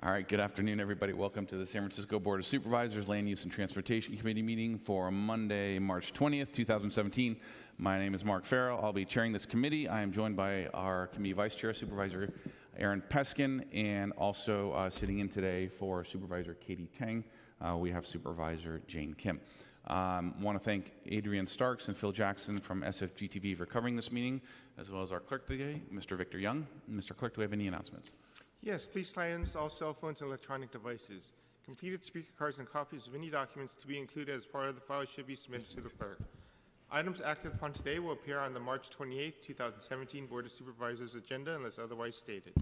All right, good afternoon, everybody. Welcome to the San Francisco Board of Supervisors Land Use and Transportation Committee meeting for Monday, March 20th, 2017. My name is Mark Farrell. I'll be chairing this committee. I am joined by our committee vice chair, Supervisor Aaron Peskin, and also sitting in today for Supervisor Katie Tang, we have Supervisor Jane Kim. Want to thank Adrian Starks and Phil Jackson from SFGTV for covering this meeting, as well as our clerk today, Mr. Victor Young. Mr. Clerk, do we have any announcements? Yes, please silence all cell phones and electronic devices. Completed speaker cards and copies of any documents to be included as part of the file should be submitted to the clerk. Items acted upon today will appear on the March 28, 2017 Board of Supervisors agenda unless otherwise stated.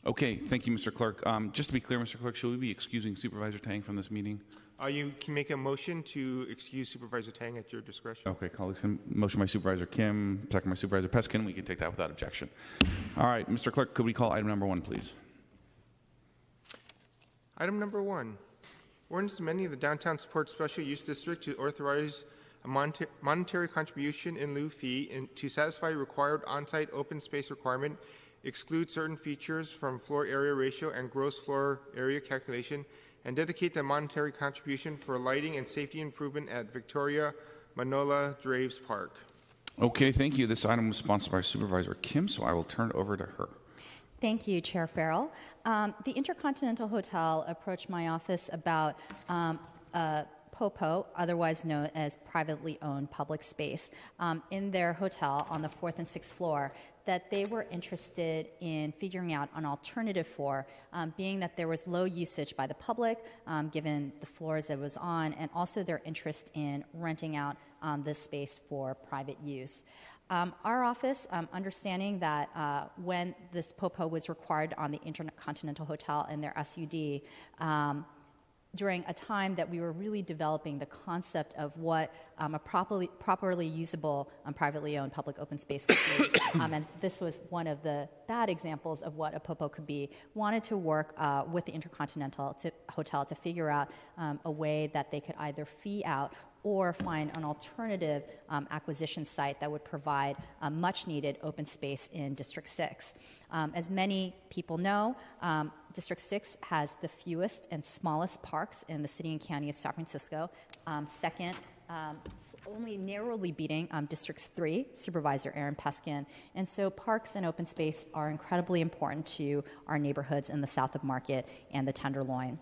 Okay, thank you, Mr. Clerk. Just to be clear, Mr. Clerk, should we be excusing Supervisor Tang from this meeting? You can make a motion to excuse Supervisor Tang at your discretion. Okay, colleagues, motion by Supervisor Kim, second by Supervisor Peskin. We can take that without objection. All right, Mr. Clerk, could we call item number 1, please? Item number 1, ordinance amending the Downtown Support Special Use District to authorize a monetary contribution in lieu fee to satisfy required on-site open space requirement, exclude certain features from floor area ratio and gross floor area calculation, and dedicate the monetary contribution for lighting and safety improvement at Victoria Manola Draves Park. Okay, thank you. This item was sponsored by Supervisor Kim, so I will turn it over to her. Thank you, Chair Farrell. The Intercontinental Hotel approached my office about POPO, otherwise known as privately owned public space, in their hotel on the 4th and 6th floor, that they were interested in figuring out an alternative for, being that there was low usage by the public, given the floors that it was on, and also their interest in renting out this space for private use. Our office, understanding that when this POPO was required on the Intercontinental Hotel and their SUD, during a time that we were really developing the concept of what a properly usable privately owned public open space could be, and this was one of the bad examples of what a POPO could be, wanted to work with the Intercontinental Hotel to figure out a way that they could either fee out or find an alternative acquisition site that would provide much-needed open space in District 6. As many people know, District 6 has the fewest and smallest parks in the city and county of San Francisco. Second, only narrowly beating District 3, Supervisor Aaron Peskin. And so parks and open space are incredibly important to our neighborhoods in the South of Market and the Tenderloin.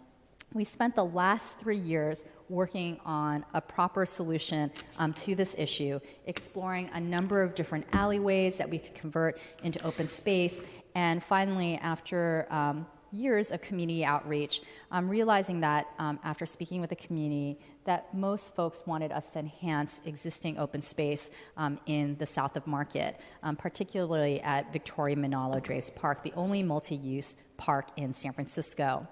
We spent the last 3 years working on a proper solution to this issue, exploring a number of different alleyways that we could convert into open space, and finally, after years of community outreach, realizing that after speaking with the community, that most folks wanted us to enhance existing open space in the South of Market, particularly at Victoria Manola Draves Park, the only multi-use park in San Francisco.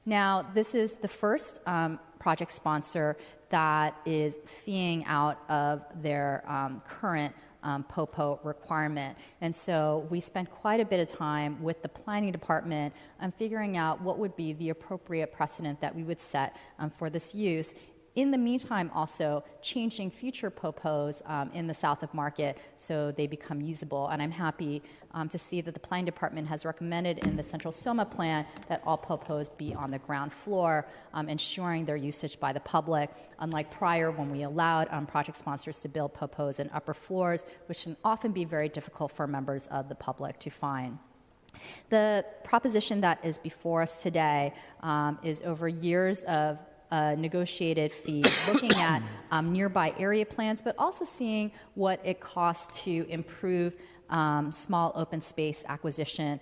Now, this is the first project sponsor that is feeing out of their current POPO requirement. And so we spent quite a bit of time with the planning department figuring out what would be the appropriate precedent that we would set for this use. In the meantime, also changing future POPOs in the South of Market so they become usable. And I'm happy to see that the planning department has recommended in the Central SOMA plan that all POPOs be on the ground floor, ensuring their usage by the public, unlike prior when we allowed project sponsors to build POPOs in upper floors, which can often be very difficult for members of the public to find. The proposition that is before us today is over years of negotiated fee, looking at nearby area plans, but also seeing what it costs to improve small open space acquisition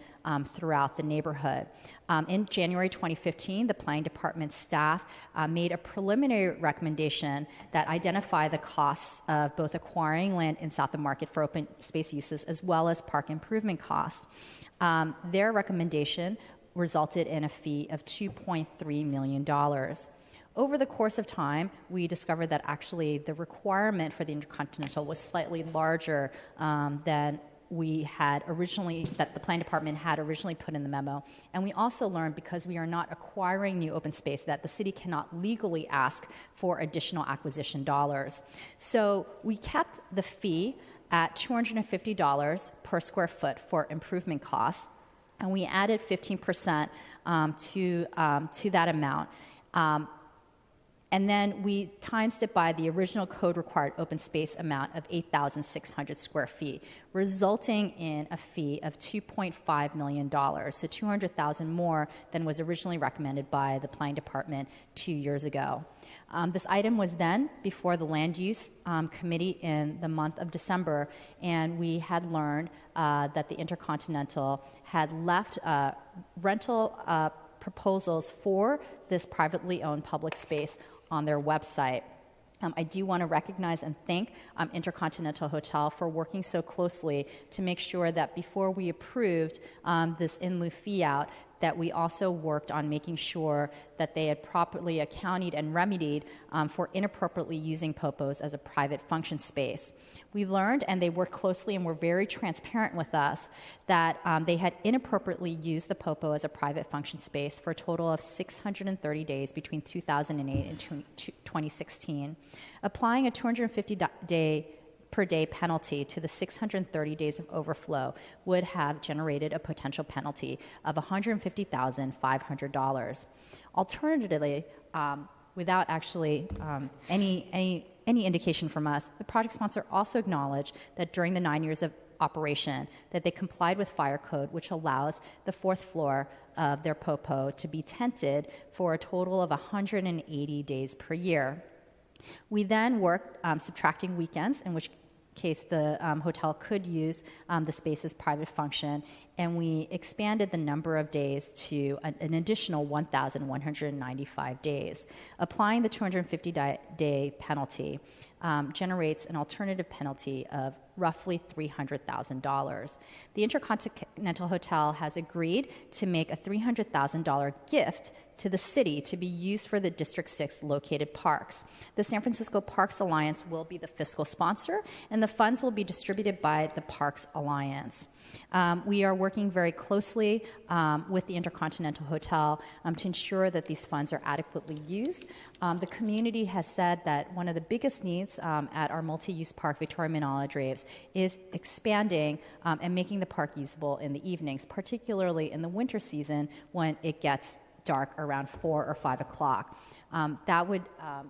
throughout the neighborhood. In January 2015, the planning department staff made a preliminary recommendation that identified the costs of both acquiring land in South of Market for open space uses as well as park improvement costs. Their recommendation resulted in a fee of $2.3 million. Over the course of time, we discovered that actually the requirement for the Intercontinental was slightly larger than we had originally, that the planning department had originally put in the memo. And we also learned, because we are not acquiring new open space, that the city cannot legally ask for additional acquisition dollars. So we kept the fee at $250 per square foot for improvement costs. and we added 15% to that amount. And then we times it by the original code required open space amount of 8,600 square feet, resulting in a fee of $2.5 million, so $200,000 more than was originally recommended by the Planning Department 2 years ago. This item was then before the Land Use Committee in the month of December, and we had learned that the Intercontinental had left rental proposals for this privately owned public space on their website. I do want to recognize and thank Intercontinental Hotel for working so closely to make sure that before we approved this in lieu fee out, that we also worked on making sure that they had properly accounted and remedied for inappropriately using Popos as a private function space. We learned, and they worked closely and were very transparent with us, that they had inappropriately used the Popo as a private function space for a total of 630 days between 2008 and 2016. Applying a 250 per day penalty to the 630 days of overflow would have generated a potential penalty of $150,500. Alternatively, without actually any indication from us, the project sponsor also acknowledged that during the 9 years of operation that they complied with fire code, which allows the fourth floor of their Popo to be tented for a total of 180 days per year. We then worked subtracting weekends, in which case the hotel could use the space as private function, and we expanded the number of days to an additional 1,195 days. Applying the 250-day penalty generates an alternative penalty of roughly $300,000. The Intercontinental Hotel has agreed to make a $300,000 gift to the city to be used for the District 6 located parks. The San Francisco Parks Alliance will be the fiscal sponsor, and the funds will be distributed by the Parks Alliance. We are working very closely with the Intercontinental Hotel to ensure that these funds are adequately used. The community has said that one of the biggest needs at our multi-use park, Victoria Manala Draves, is expanding and making the park usable in the evenings, particularly in the winter season when it gets dark around 4 or 5 o'clock. That would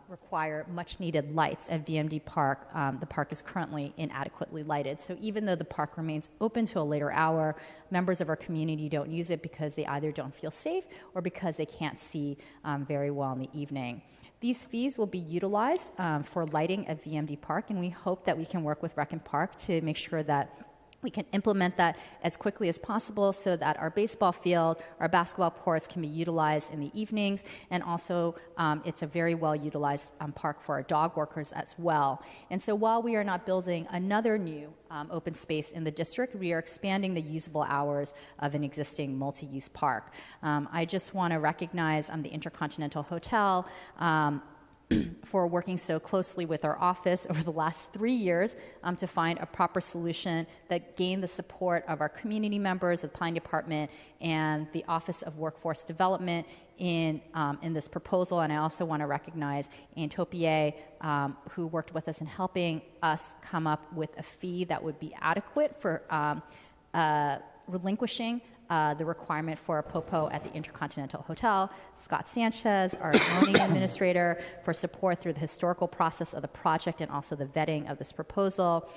require much-needed lights at VMD Park. The park is currently inadequately lighted. So even though the park remains open to a later hour, members of our community don't use it because they either don't feel safe or because they can't see very well in the evening. These fees will be utilized for lighting at VMD Park, and we hope that we can work with Rec and Park to make sure that we can implement that as quickly as possible so that our baseball field, our basketball courts can be utilized in the evenings, and also it's a very well-utilized park for our dog workers as well. And so while we are not building another new open space in the district, we are expanding the usable hours of an existing multi-use park. I just want to recognize the Intercontinental Hotel for working so closely with our office over the last 3 years to find a proper solution that gained the support of our community members, the Planning Department, and the Office of Workforce Development in this proposal. And I also want to recognize Anne Topier, who worked with us in helping us come up with a fee that would be adequate for relinquishing the requirement for a Popo at the Intercontinental Hotel. Scott Sanchez, our zoning administrator, for support through the historical process of the project and also the vetting of this proposal.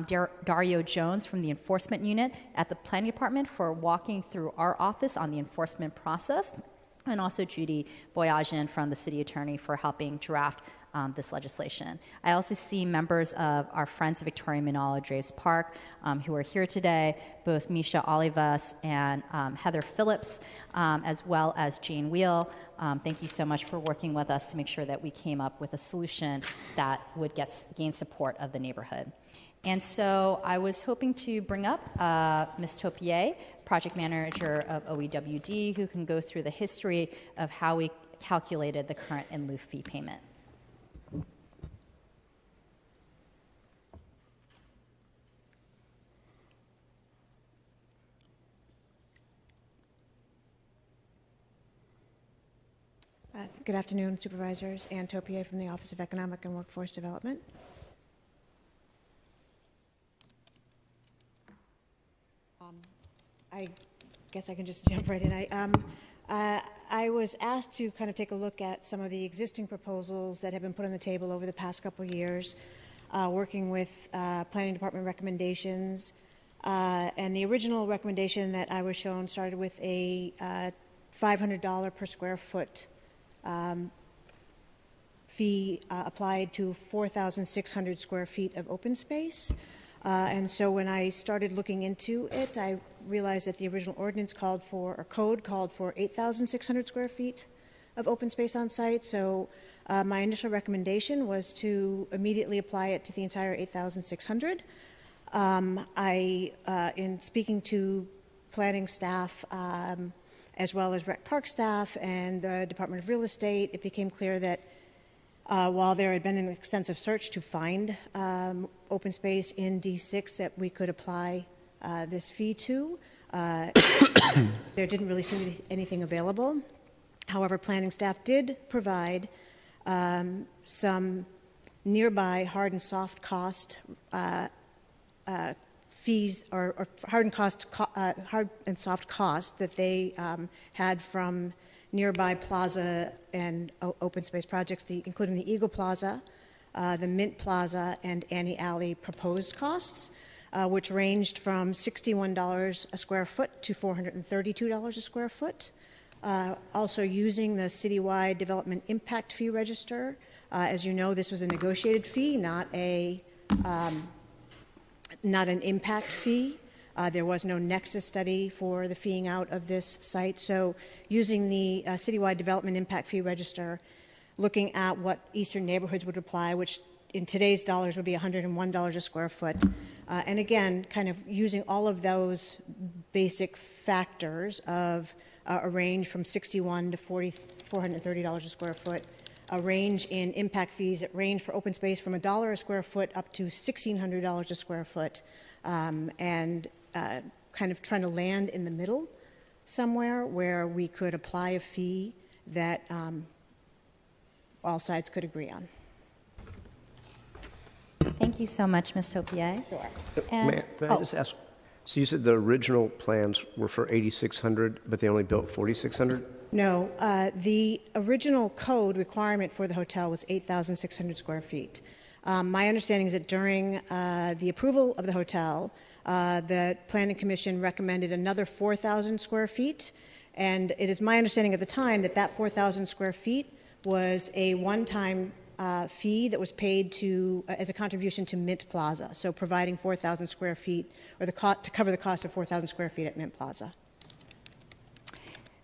Dario Jones from the Enforcement Unit at the Planning Department for walking through our office on the enforcement process. And also Judy Boyajian from the City Attorney for helping draft this legislation. I also see members of our Friends of Victoria Manala Draves Park who are here today, both Misha Olivas and Heather Phillips, as well as Jane Wheel. Thank you so much for working with us to make sure that we came up with a solution that would gain support of the neighborhood. And so I was hoping to bring up Ms. Topier, project manager of OEWD, who can go through the history of how we calculated the current in lieu fee payment. Good afternoon, Supervisors. Anne Topier from the Office of Economic and Workforce Development. I guess I can just jump right in. I was asked to kind of take a look at some of the existing proposals that have been put on the table over the past couple of years, working with Planning Department recommendations. And the original recommendation that I was shown started with a $500 per square foot fee applied to 4,600 square feet of open space. And so when I started looking into it, I realized that the original ordinance called for, or code called for 8,600 square feet of open space on site. So my initial recommendation was to immediately apply it to the entire 8,600. In speaking to planning staff, as well as Rec Park staff and the Department of Real Estate, it became clear that while there had been an extensive search to find open space in D6 that we could apply this fee to, there didn't really seem to be anything available. However, planning staff did provide some nearby hard and soft cost fees or hard and soft costs that they had from nearby plaza and open space projects, including the Eagle Plaza, the Mint Plaza, and Annie Alley proposed costs, which ranged from $61 a square foot to $432 a square foot. Also using the citywide development impact fee register. As you know, this was a negotiated fee, not an impact fee. There was no nexus study for the feeing out of this site. So using the citywide development impact fee register, looking at what eastern neighborhoods would apply, which in today's dollars would be $101 a square foot. And again, kind of using all of those basic factors of a range from $61 to $430 a square foot, a range in impact fees that range for open space from $1 a square foot up to $1,600 a square foot, and kind of trying to land in the middle somewhere where we could apply a fee that all sides could agree on. Thank you so much, Ms. Topier. May I just ask, so you said the original plans were for 8,600, but they only built 4,600? No, the original code requirement for the hotel was 8,600 square feet. My understanding is that during the approval of the hotel, the Planning Commission recommended another 4,000 square feet, and it is my understanding at the time that that 4,000 square feet was a one-time fee that was paid to as a contribution to Mint Plaza, so providing 4,000 square feet, or to cover the cost of 4,000 square feet at Mint Plaza.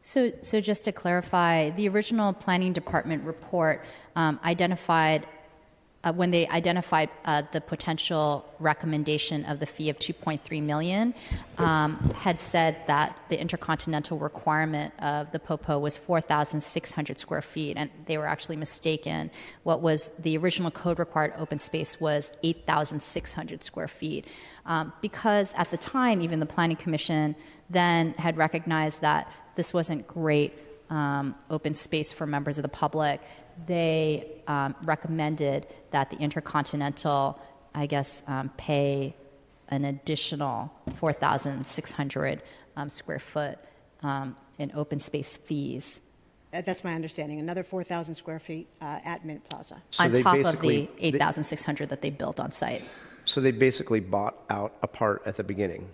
So just to clarify, the original Planning Department report identified, when they identified the potential recommendation of the fee of $2.3 million, had said that the intercontinental requirement of the POPO was 4,600 square feet, and they were actually mistaken. What was the original code required open space was 8,600 square feet. Because at the time, even the Planning Commission then had recognized that this wasn't great open space for members of the public. They recommended that the Intercontinental, pay an additional 4,600 square foot in open space fees. That's my understanding. Another 4,000 square feet at Mint Plaza. So on top of the 8,600 that they built on site. So they basically bought out a part at the beginning.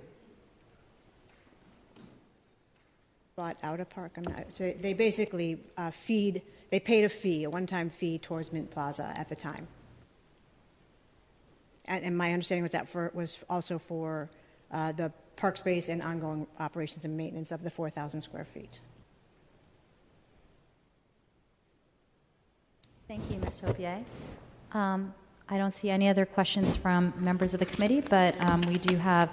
Bought out a park. So they basically they paid a fee, a one-time fee towards Mint Plaza at the time. And my understanding was that was also for the park space and ongoing operations and maintenance of the 4,000 square feet. Thank you, Ms. Topier. I don't see any other questions from members of the committee, but we do have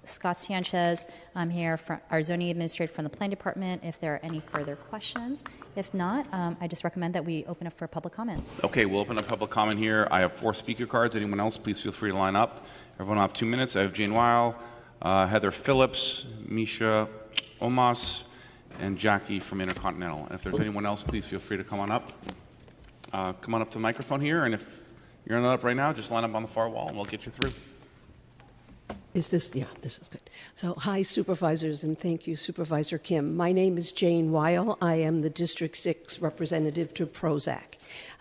Scott Sanchez here, our zoning administrator from the Planning Department, if there are any further questions. If not, I just recommend that we open up for public comment. Okay, we'll open up public comment here. I have 4 speaker cards. Anyone else, please feel free to line up. Everyone will have 2 minutes. I have Jane Weil, Heather Phillips, Misha Omas, and Jackie from Intercontinental. And if there's anyone else, please feel free to come on up. Come on up to the microphone here, and if you're not up right now, just line up on the far wall and we'll get you through. Is this, yeah, this is good. So, hi, supervisors, and thank you, Supervisor Kim. My name is Jane Weil. I am the District 6 representative to Prozac.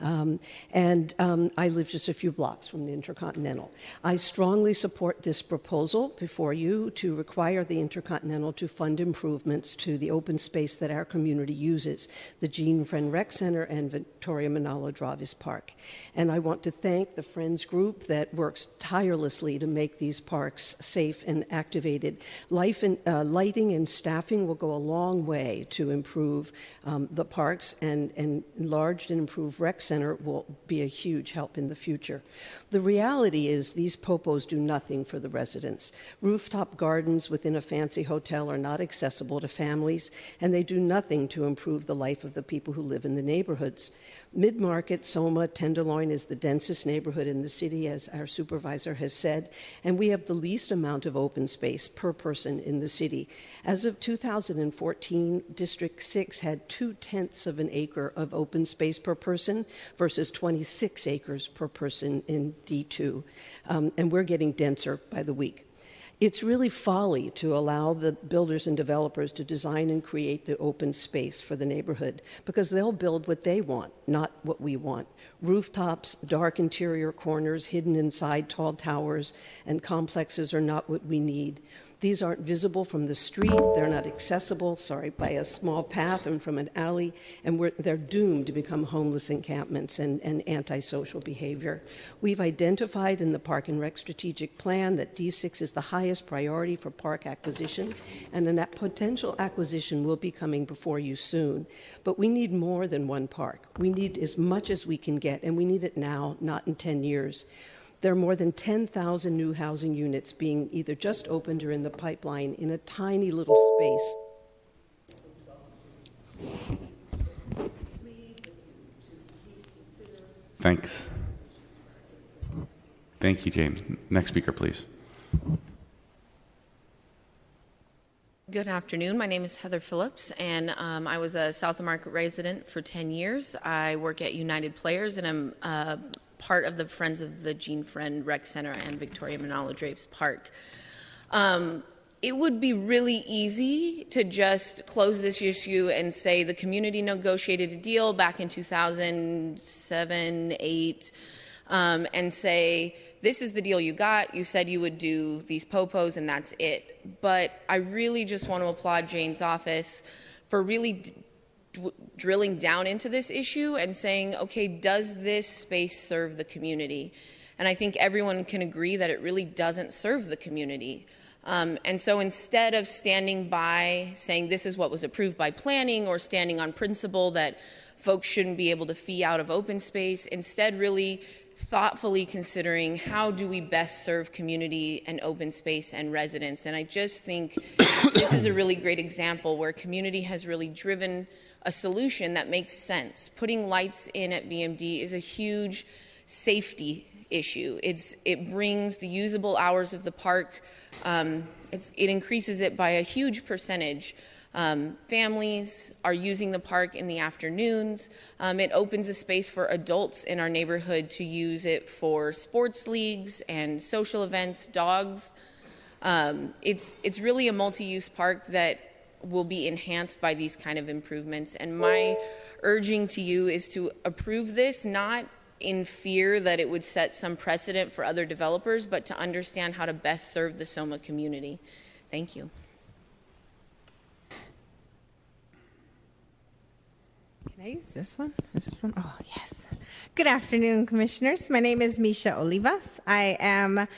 I live just a few blocks from the Intercontinental. I strongly support this proposal before you to require the Intercontinental to fund improvements to the open space that our community uses, the Gene Friend Rec Center and Victoria Manalo Dravis Park. And I want to thank the Friends group that works tirelessly to make these parks safe and activated. Lighting and staffing will go a long way to improve the parks, and enlarged and improved rec center will be a huge help in the future. The reality is these popos do nothing for the residents. Rooftop gardens within a fancy hotel are not accessible to families, and they do nothing to improve the life of the people who live in the neighborhoods. Mid-Market, Soma, Tenderloin is the densest neighborhood in the city, as our supervisor has said, and we have the least amount of open space per person in the city. As of 2014, District 6 had 0.2 of an acre of open space per person versus 26 acres per person in D2, and we're getting denser by the week. It's really folly to allow the builders and developers to design and create the open space for the neighborhood, because they'll build what they want, not what we want. Rooftops, dark interior corners hidden inside tall towers and complexes are not what we need. These aren't visible from the street, they're not accessible, by a small path and from an alley, and they're doomed to become homeless encampments and antisocial behavior. We've identified in the Park and Rec Strategic Plan that D6 is the highest priority for park acquisition, and that potential acquisition will be coming before you soon. But we need more than one park. We need as much as we can get, and we need it now, not in 10 years. There are more than 10,000 new housing units being either just opened or in the pipeline in a tiny little space. Thanks. Thank you, Jane. Next speaker, please. Good afternoon. My name is Heather Phillips, and I was a South of Market resident for 10 years. I work at United Players, and I'm part of the Friends of the Gene Friend Rec Center and Victoria Manalo Draves Park. It would be really easy to just close this issue and say the community negotiated a deal back in 2007, 8, and say, this is the deal you got. You said you would do these popos, and that's it. But I really just want to applaud Jane's office for really drilling down into this issue and saying, okay, does this space serve the community? And I think everyone can agree that it really doesn't serve the community. And so instead of standing by saying this is what was approved by planning, or standing on principle that folks shouldn't be able to fee out of open space, instead really thoughtfully considering how do we best serve community and open space and residents. And I just think this is a really great example where community has really driven a solution that makes sense. Putting lights in at VMD is a huge safety issue. It brings the usable hours of the park, it increases it by a huge percentage. Families are using the park in the afternoons. It opens a space for adults in our neighborhood to use it for sports leagues and social events, dogs. It's really a multi-use park that will be enhanced by these kind of improvements. And my urging to you is to approve this, not in fear that it would set some precedent for other developers, but to understand how to best serve the Soma community. Thank you. Can I use this one? Is this one? Oh, yes. Good afternoon, Commissioners. My name is Misha Olivas. I am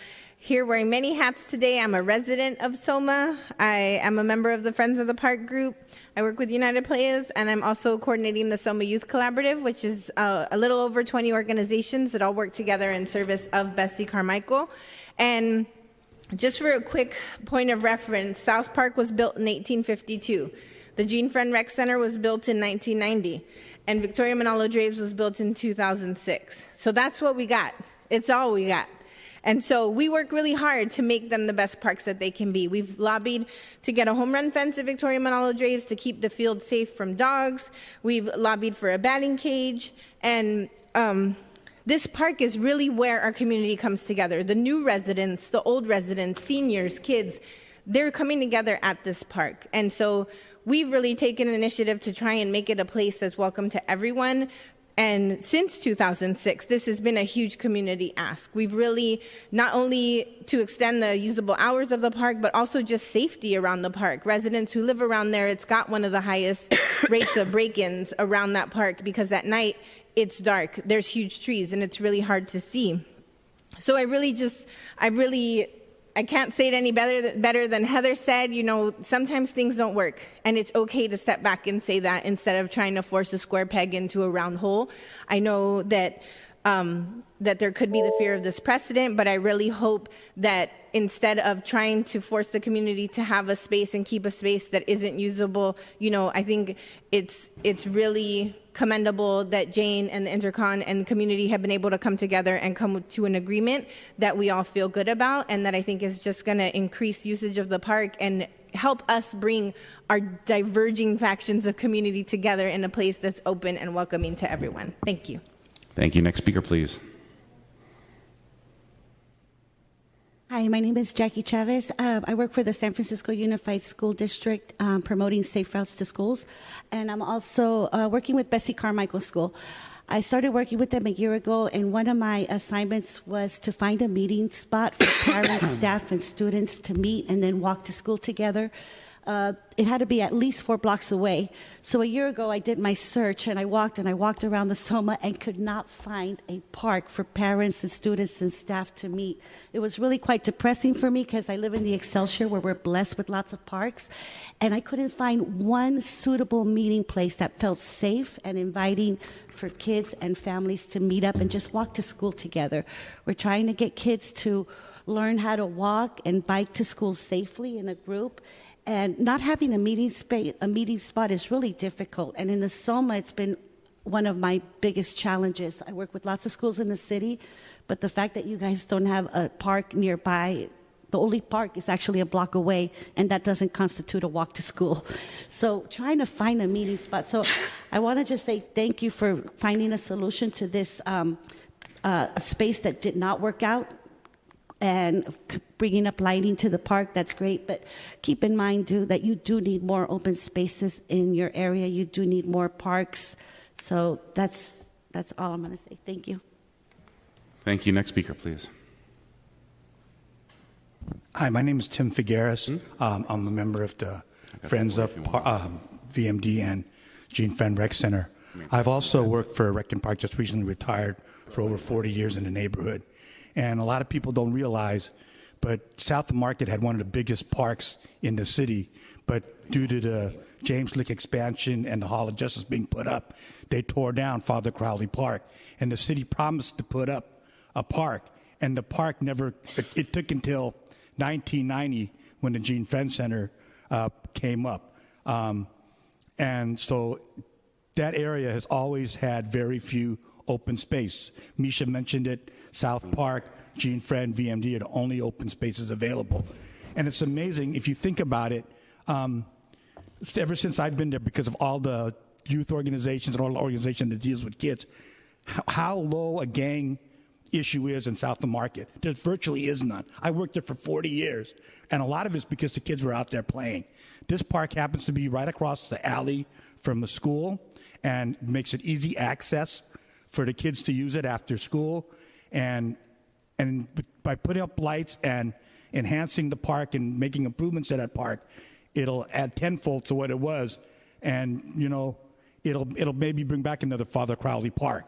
here wearing many hats today. I'm a resident of Soma. I am a member of the Friends of the Park group. I work with United Players, and I'm also coordinating the Soma Youth Collaborative, which is a little over 20 organizations that all work together in service of Bessie Carmichael. And just for a quick point of reference, South Park was built in 1852. The Gene Friend Rec Center was built in 1990, and Victoria Manalo Draves was built in 2006. So that's what we got. It's all we got. And so we work really hard to make them the best parks that they can be. We've lobbied to get a home run fence at Victoria Manalo Draves to keep the field safe from dogs. We've lobbied for a batting cage. And this park is really where our community comes together. The new residents, the old residents, seniors, kids, they're coming together at this park. And so we've really taken an initiative to try and make it a place that's welcome to everyone. And since 2006, this has been a huge community ask. We've really, not only to extend the usable hours of the park, but also just safety around the park. Residents who live around there, it's got one of the highest rates of break-ins around that park because at night it's dark, there's huge trees, and it's really hard to see. So I can't say it any better than Heather said. You know, sometimes things don't work, and it's okay to step back and say that instead of trying to force a square peg into a round hole. I know that that there could be the fear of this precedent, but I really hope that instead of trying to force the community to have a space and keep a space that isn't usable, you know, I think it's really commendable that Jane and the Intercon and the community have been able to come together and come to an agreement that we all feel good about, and that I think is just going to increase usage of the park and help us bring our diverging factions of community together in a place that's open and welcoming to everyone. Thank you. Thank you. Next speaker, please. Hi, my name is Jackie Chavez. I work for the San Francisco Unified School District, promoting safe routes to schools. And I'm also working with Bessie Carmichael School. I started working with them a year ago, and one of my assignments was to find a meeting spot for parents, staff, and students to meet and then walk to school together. It had to be at least 4 blocks away. So a year ago, I did my search, and I walked around the Soma and could not find a park for parents and students and staff to meet. It was really quite depressing for me because I live in the Excelsior where we're blessed with lots of parks, and I couldn't find one suitable meeting place that felt safe and inviting for kids and families to meet up and just walk to school together. We're trying to get kids to learn how to walk and bike to school safely in a group. And not having a meeting spot is really difficult. And in the Soma, it's been one of my biggest challenges. I work with lots of schools in the city, but the fact that you guys don't have a park nearby, the only park is actually a block away, and that doesn't constitute a walk to school. So trying to find a meeting spot. So I want to just say thank you for finding a solution to this a space that did not work out. And bringing up lighting to the park, that's great. But keep in mind, that you do need more open spaces in your area. You do need more parks. So that's all I'm going to say. Thank you. Thank you. Next speaker, please. Hi, my name is Tim Figueres. I'm a member of the Friends of VMD and Gene Friend Rec Center. I've also worked for Rec and Park, just recently retired, for over 40 years in the neighborhood. And a lot of people don't realize, but South of Market had one of the biggest parks in the city. But due to the James Lick expansion and the Hall of Justice being put up, they tore down Father Crowley Park. And the city promised to put up a park. And the park never, it took until 1990 when the Gene Friend Center came up. And so that area has always had very few open space. Misha mentioned it, South Park, Gene Friend, VMD are the only open spaces available. And it's amazing, if you think about it, ever since I've been there, because of all the youth organizations and all the organizations that deals with kids, how low a gang issue is in South of Market. There virtually is none. I worked there for 40 years, and a lot of it's because the kids were out there playing. This park happens to be right across the alley from the school and makes it easy access for the kids to use it after school, and by putting up lights and enhancing the park and making improvements to that park, it'll add tenfold to what it was, and it'll maybe bring back another Father Crowley Park.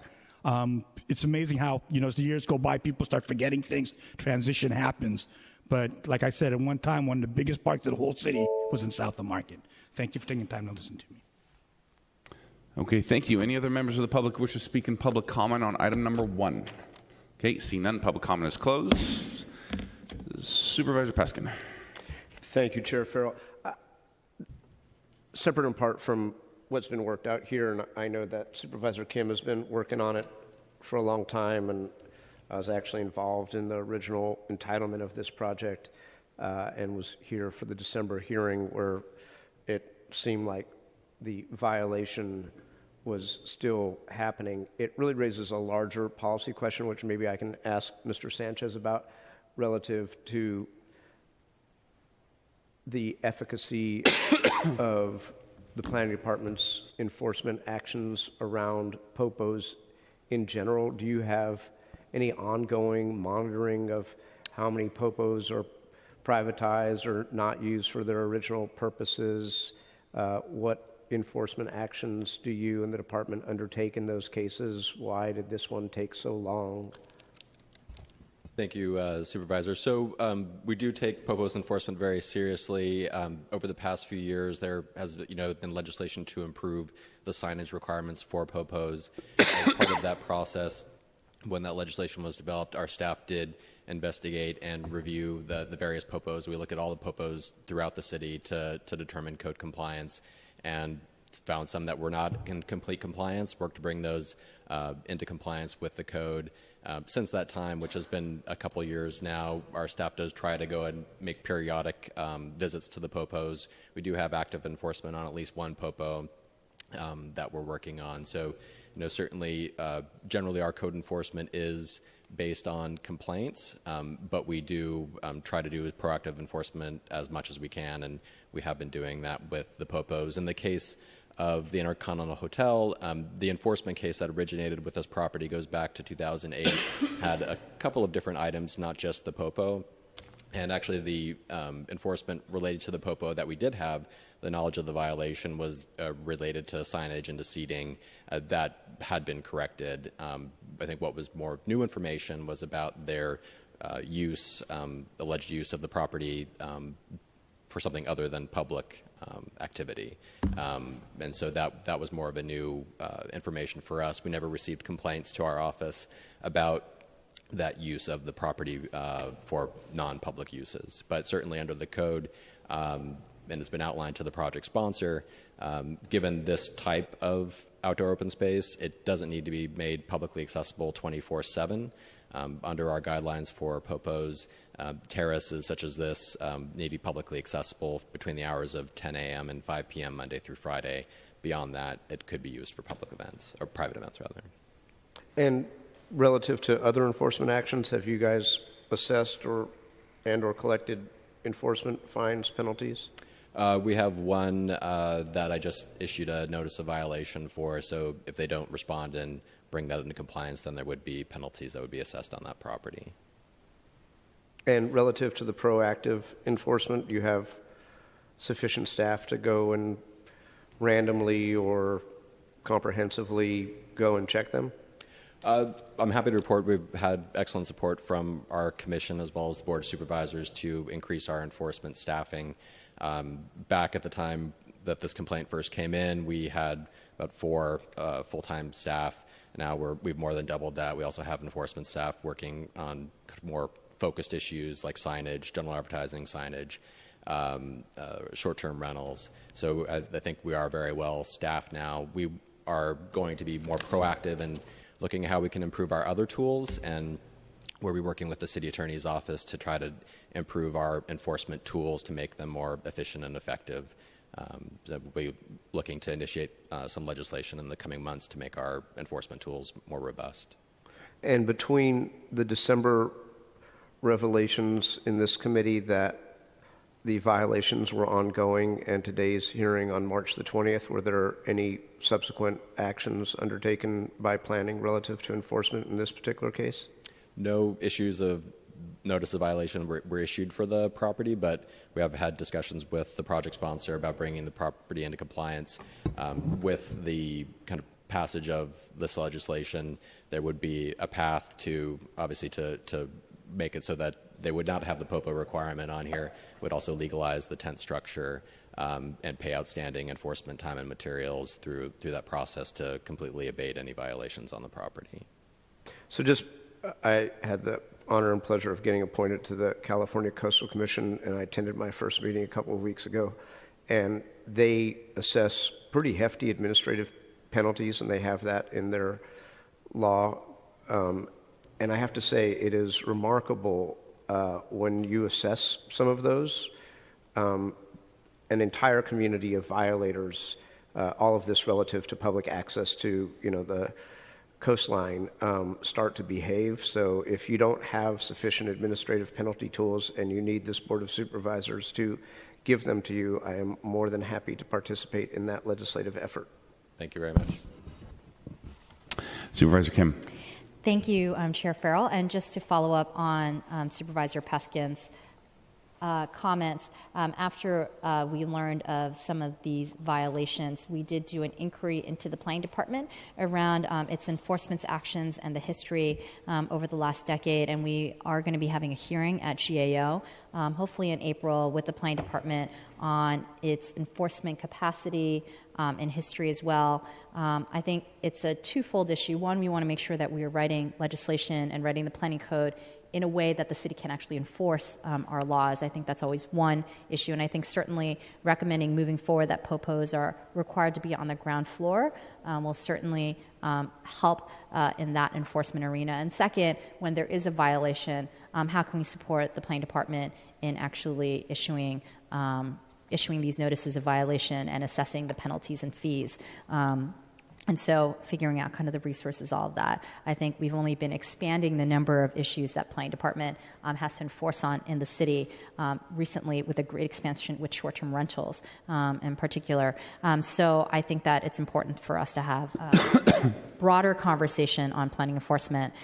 It's amazing how as the years go by, people start forgetting things. Transition happens, but like I said, at one time, one of the biggest parks of the whole city was in South of Market. Thank you for taking time to listen to me. Okay, thank you. Any other members of the public who wish to speak in public comment on item number 1? Okay, see none. Public comment is closed. Supervisor Peskin. Thank you, Chair Farrell. Separate and apart from what's been worked out here, and I know that Supervisor Kim has been working on it for a long time, and I was actually involved in the original entitlement of this project and was here for the December hearing where it seemed like the violation was still happening, it really raises a larger policy question, which maybe I can ask Mr. Sanchez about, relative to the efficacy of the planning department's enforcement actions around popos in general. Do you have any ongoing monitoring of how many popos are privatized or not used for their original purposes? What enforcement actions do you and the department undertake in those cases? Why did this one take so long? Thank you, Supervisor. So we do take popos enforcement very seriously. Over the past few years, there has been legislation to improve the signage requirements for popos. As part of that process, when that legislation was developed, our staff did investigate and review the various popos. We looked at all the popos throughout the city to determine code compliance, and found some that were not in complete compliance, worked to bring those into compliance with the code. Since that time, which has been a couple years now, our staff does try to go and make periodic visits to the popos. We do have active enforcement on at least one popo that we're working on. So, certainly, generally our code enforcement is based on complaints, but we do try to do proactive enforcement as much as we can, and we have been doing that with the popos. In the case of the Intercontinental Hotel, the enforcement case that originated with this property goes back to 2008, had a couple of different items, not just the popo. And actually the enforcement related to the popo that we did have, the knowledge of the violation was related to signage and to seating that had been corrected. I think what was more new information was about their alleged use of the property for something other than public activity. And so that was more of a new information for us. We never received complaints to our office about that use of the property for non-public uses. But certainly under the code, and it's been outlined to the project sponsor, given this type of outdoor open space, it doesn't need to be made publicly accessible 24/7. Under our guidelines for popos, terraces such as this need to be publicly accessible between the hours of 10 a.m. and 5 p.m. Monday through Friday. Beyond that, it could be used for public events, or private events rather. And relative to other enforcement actions, have you guys assessed or collected enforcement fines, penalties? We have one that I just issued a notice of violation for, so if they don't respond and bring that into compliance, then there would be penalties that would be assessed on that property. And relative to the proactive enforcement, do you have sufficient staff to go and randomly or comprehensively go and check them? I'm happy to report we've had excellent support from our commission as well as the Board of Supervisors to increase our enforcement staffing. Back at the time that this complaint first came in, we had about 4 full-time staff. Now we've more than doubled that. We also have enforcement staff working on more focused issues like signage, general advertising signage, short-term rentals. So I think we are very well staffed now. We are going to be more proactive in looking at how we can improve our other tools, and we'll be working with the city attorney's office to try to improve our enforcement tools to make them more efficient and effective. So we'll be looking to initiate some legislation in the coming months to make our enforcement tools more robust. And between the December revelations in this committee that the violations were ongoing and today's hearing on March the 20th, were there any subsequent actions undertaken by planning relative to enforcement in this particular case? No issues of notice of violation were issued for the property, but we have had discussions with the project sponsor about bringing the property into compliance. With the kind of passage of this legislation, there would be a path to, obviously, to make it so that they would not have the POPO requirement on here. Would also legalize the tent structure and pay outstanding enforcement time and materials through that process to completely abate any violations on the property. So I had the honor and pleasure of getting appointed to the California Coastal Commission, and I attended my first meeting a couple of weeks ago, and they assess pretty hefty administrative penalties, and they have that in their law. And I have to say, it is remarkable when you assess some of those, an entire community of violators all of this relative to public access to, the coastline start to behave. So if you don't have sufficient administrative penalty tools and you need this Board of Supervisors to give them to you, I am more than happy to participate in that legislative effort. Thank you very much. Supervisor Kim. Thank you, Chair Farrell. And just to follow up on Supervisor Peskin's comments, after we learned of some of these violations, we did do an inquiry into the Planning Department around its enforcement actions and the history over the last decade, and we are going to be having a hearing at GAO, hopefully in April, with the Planning Department on its enforcement capacity and history as well. I think it's a twofold issue. One, we want to make sure that we are writing legislation and writing the planning code in a way that the city can actually enforce our laws. I think that's always one issue, and I think certainly recommending moving forward that POPOs are required to be on the ground floor will certainly help in that enforcement arena. And second, when there is a violation, how can we support the planning department in actually issuing these notices of violation and assessing the penalties and fees? And so figuring out kind of the resources, all of that. I think we've only been expanding the number of issues that Planning Department has to enforce on in the city recently, with a great expansion with short-term rentals in particular. So I think that it's important for us to have broader conversation on planning enforcement.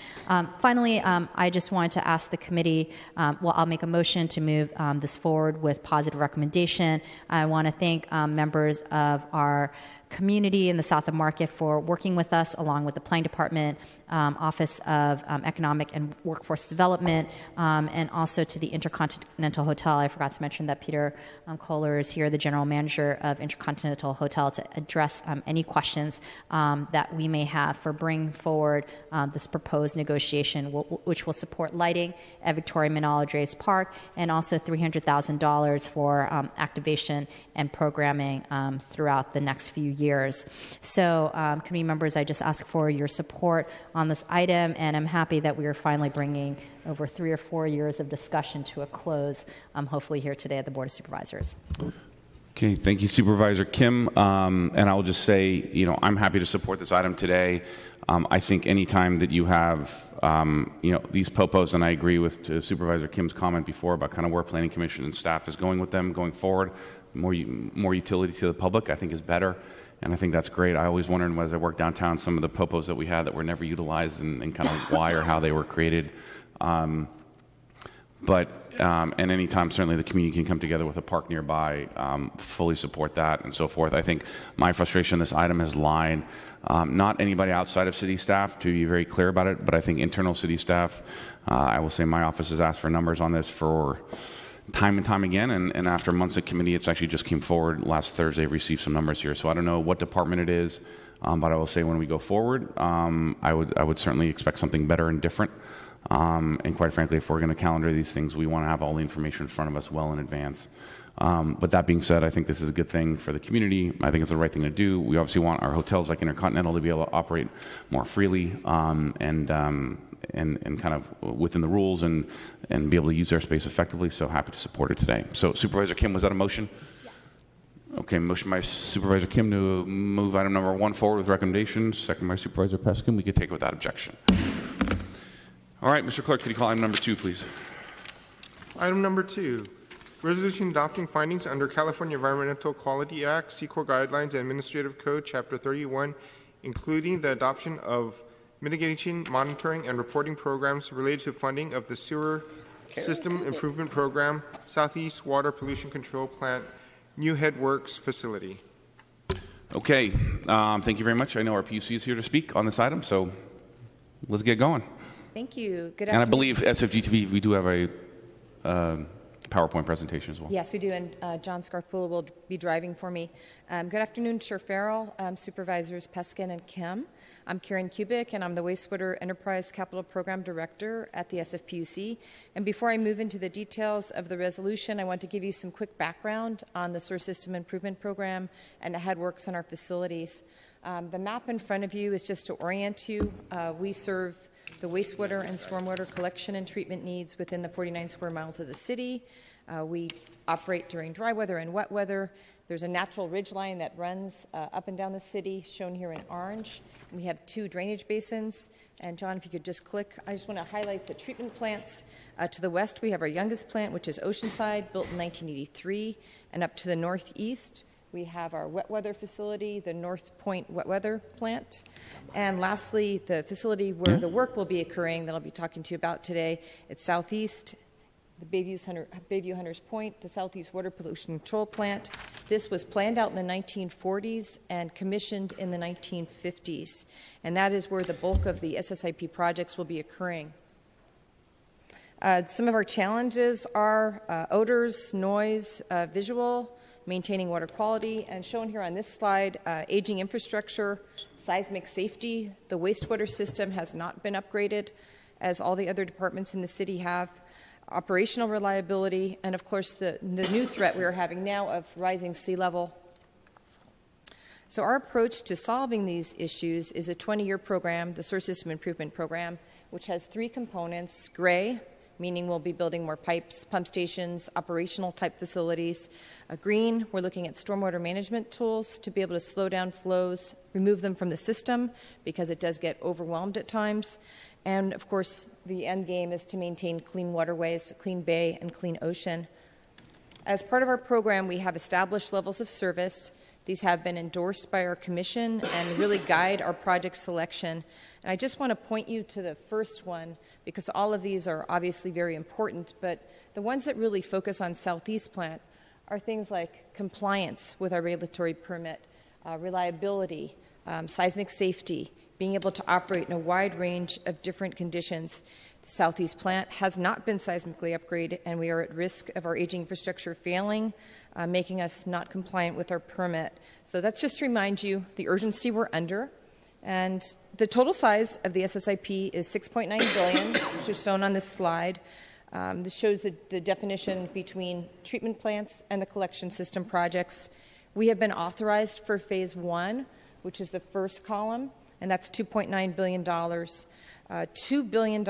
Finally, I just wanted to ask the committee, I'll make a motion to move this forward with positive recommendation. I want to thank members of our community in the South of Market for working with us, along with the Planning Department, Office of Economic and Workforce Development, and also to the Intercontinental Hotel. I forgot to mention that Peter Kohler is here, the General Manager of Intercontinental Hotel, to address any questions that we may have for bringing forward this proposed negotiation, which will support lighting at Victoria Minolodres Park, and also $300,000 for activation and programming throughout the next few years. So, committee members, I just ask for your support on this item, and I'm happy that we are finally bringing over 3 or 4 years of discussion to a close, hopefully here today at the Board of Supervisors. Okay, thank you, Supervisor Kim. And I'll just say, I'm happy to support this item today. I think any time that you have, these POPOs, and I agree with Supervisor Kim's comment before about kind of where Planning Commission and staff is going with them going forward, more utility to the public, I think is better. And I think that's great. I always wondered, as I worked downtown, some of the POPOs that we had that were never utilized, and kind of why or how they were created. And any time, certainly the community can come together with a park nearby, fully support that and so forth. I think my frustration on this item has lied, not anybody outside of city staff, to be very clear about it, but I think internal city staff. I will say my office has asked for numbers on this for time and time again, and after months of committee, it's actually just came forward last Thursday, received some numbers here. So I don't know what department it is, but I will say when we go forward, I would certainly expect something better and different. And quite frankly, if we're going to calendar these things, we want to have all the information in front of us well in advance. But that being said, I think this is a good thing for the community. I think it's the right thing to do. We obviously want our hotels like Intercontinental to be able to operate more freely and kind of within the rules and be able to use their space effectively. So happy to support it today. So Supervisor Kim, was that a motion? Yes. Okay, motion by Supervisor Kim to move item number 1 forward with recommendations. Second by Supervisor Peskin. We could take it without objection. All right, Mr. Clerk, could you call item number 2, please? Item number 2, resolution adopting findings under California Environmental Quality Act, CEQA Guidelines, and Administrative Code, Chapter 31, including the adoption of mitigation, monitoring, and reporting programs related to funding of the Sewer System Improvement Program, Southeast Water Pollution Control Plant, New Head Works Facility. Okay, thank you very much. I know our PUC is here to speak on this item, so let's get going. Thank you. Good afternoon. And I believe SFGTV, we do have a PowerPoint presentation as well. Yes, we do, and John Scarpula will be driving for me. Good afternoon, Chair Farrell, Supervisors Peskin and Kim. I'm Karen Kubik, and I'm the Wastewater Enterprise Capital Program Director at the SFPUC. And before I move into the details of the resolution, I want to give you some quick background on the Sewer System Improvement Program and the headworks in our facilities. The map in front of you is just to orient you. We serve the wastewater and stormwater collection and treatment needs within the 49 square miles of the city. We operate during dry weather and wet weather, There's a natural ridge line that runs up and down the city, shown here in orange. We have 2 drainage basins. And John, if you could just click, I just want to highlight the treatment plants. To the west, we have our youngest plant, which is Oceanside, built in 1983. And up to the northeast, we have our wet weather facility, the North Point Wet Weather Plant. And lastly, the facility where the work will be occurring that I'll be talking to you about today, it's southeast, the Bayview Hunters Point, the Southeast Water Pollution Control Plant. This was planned out in the 1940s and commissioned in the 1950s. And that is where the bulk of the SSIP projects will be occurring. Some of our challenges are odors, noise, visual, maintaining water quality, and shown here on this slide, aging infrastructure, seismic safety. The wastewater system has not been upgraded, as all the other departments in the city have. Operational reliability, and of course the new threat we are having now of rising sea level. So our approach to solving these issues is a 20-year program, the Sewer System Improvement Program, which has 3 components: gray, meaning we'll be building more pipes, pump stations, operational type facilities. Green, we're looking at stormwater management tools to be able to slow down flows, remove them from the system because it does get overwhelmed at times. And of course, the end game is to maintain clean waterways, clean bay, and clean ocean. As part of our program, we have established levels of service. These have been endorsed by our commission and really guide our project selection. And I just want to point you to the first one, because all of these are obviously very important, but the ones that really focus on Southeast Plant are things like compliance with our regulatory permit, reliability, seismic safety, being able to operate in a wide range of different conditions. The Southeast Plant has not been seismically upgraded, and we are at risk of our aging infrastructure failing, making us not compliant with our permit. So that's just to remind you the urgency we're under. And the total size of the SSIP is $6.9 billion, which is shown on this slide. This shows the definition between treatment plants and the collection system projects. We have been authorized for phase 1, which is the first column, and that's $2.9 billion. $2 billion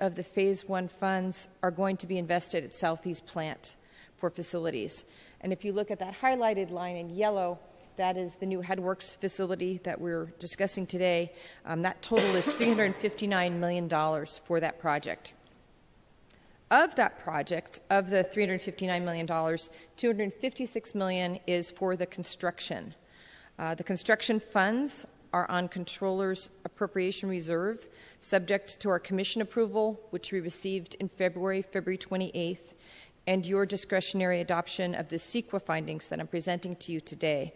of the phase 1 funds are going to be invested at Southeast Plant for facilities. And if you look at that highlighted line in yellow, that is the new Headworks facility that we're discussing today. That total is $359 million for that project. Of that project, of the $359 million, $256 million is for the construction. The construction funds are on Controller's Appropriation Reserve, subject to our commission approval, which we received in February 28th, and your discretionary adoption of the CEQA findings that I'm presenting to you today.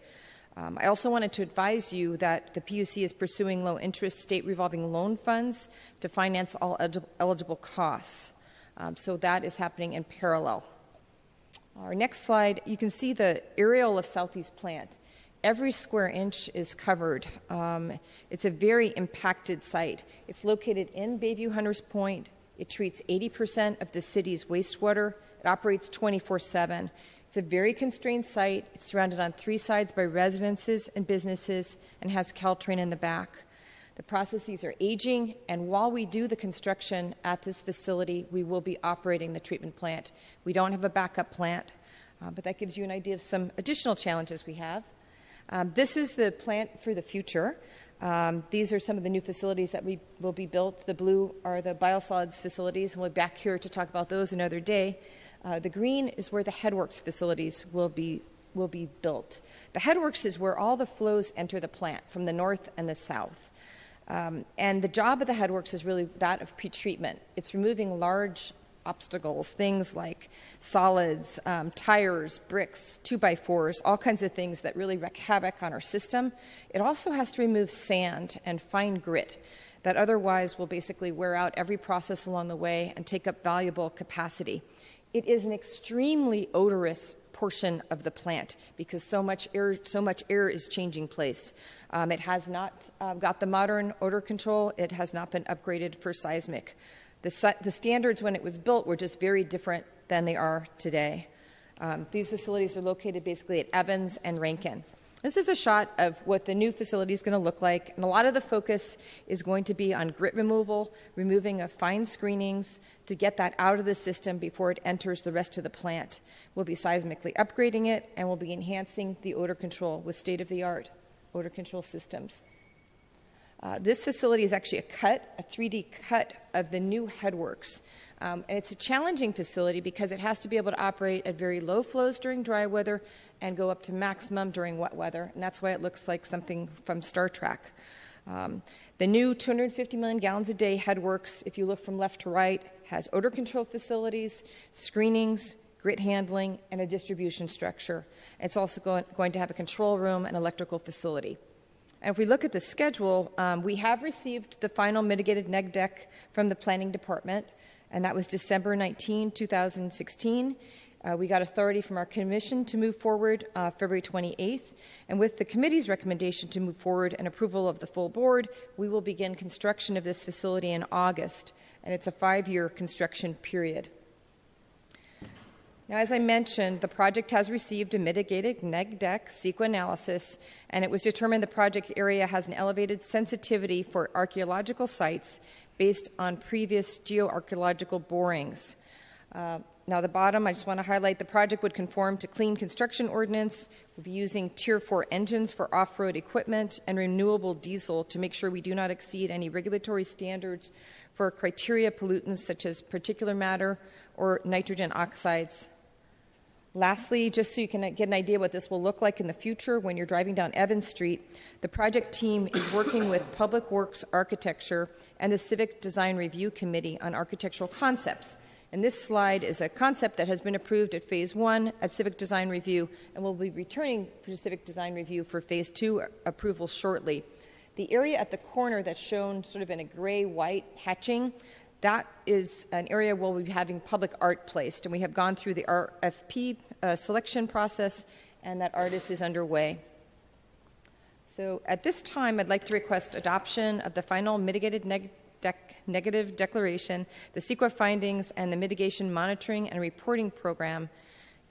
I also wanted to advise you that the PUC is pursuing low-interest state revolving loan funds to finance all eligible costs. So that is happening in parallel. Our next slide, you can see the aerial of Southeast Plant. Every square inch is covered. It's a very impacted site. It's located in Bayview Hunters Point. It treats 80% of the city's wastewater. It operates 24/7. It's a very constrained site. It's surrounded on 3 sides by residences and businesses and has Caltrain in the back. The processes are aging, and while we do the construction at this facility, we will be operating the treatment plant. We don't have a backup plant, but that gives you an idea of some additional challenges we have. This is the plant for the future. These are some of the new facilities that will be built. The blue are the biosolids facilities, and we'll be back here to talk about those another day. The green is where the Headworks facilities will be built. The Headworks is where all the flows enter the plant from the north and the south. And the job of the Headworks is really that of pretreatment. It's removing large obstacles, things like solids, tires, bricks, 2x4s, all kinds of things that really wreak havoc on our system. It also has to remove sand and fine grit that otherwise will basically wear out every process along the way and take up valuable capacity. It is an extremely odorous portion of the plant because so much air is changing place. It has not got the modern odor control. It has not been upgraded for seismic. The standards when it was built were just very different than they are today. These facilities are located basically at Evans and Rankin. This is a shot of what the new facility is going to look like, and a lot of the focus is going to be on grit removal, removing of fine screenings to get that out of the system before it enters the rest of the plant. We'll be seismically upgrading it, and we'll be enhancing the odor control with state-of-the-art odor control systems. This facility is actually a 3D cut of the new headworks. And it's a challenging facility because it has to be able to operate at very low flows during dry weather and go up to maximum during wet weather. And that's why it looks like something from Star Trek. The new 250 million gallons a day headworks, if you look from left to right, has odor control facilities, screenings, grit handling, and a distribution structure. It's also going to have a control room and electrical facility. And if we look at the schedule, we have received the final mitigated neg deck from the planning department, and that was December 19, 2016. We got authority from our commission to move forward February 28th, and with the committee's recommendation to move forward and approval of the full board, we will begin construction of this facility in August, and it's a 5-year construction period. Now, as I mentioned, the project has received a mitigated neg deck CEQA analysis, and it was determined the project area has an elevated sensitivity for archaeological sites based on previous geoarchaeological borings. Now, the bottom, I just want to highlight the project would conform to clean construction ordinance. We'll be using Tier 4 engines for off-road equipment and renewable diesel to make sure we do not exceed any regulatory standards for criteria pollutants such as particulate matter or nitrogen oxides. Lastly, just so you can get an idea what this will look like in the future when you're driving down Evans Street, the project team is working with Public Works Architecture and the Civic Design Review Committee on architectural concepts. And this slide is a concept that has been approved at Phase 1 at Civic Design Review, and will be returning for Civic Design Review for Phase 2 approval shortly. The area at the corner that's shown sort of in a gray-white hatching, that is an area where we'll be having public art placed, and we have gone through the RFP selection process, and that artist is underway. So at this time, I'd like to request adoption of the final mitigated negative declaration, the CEQA findings, and the mitigation monitoring and reporting program,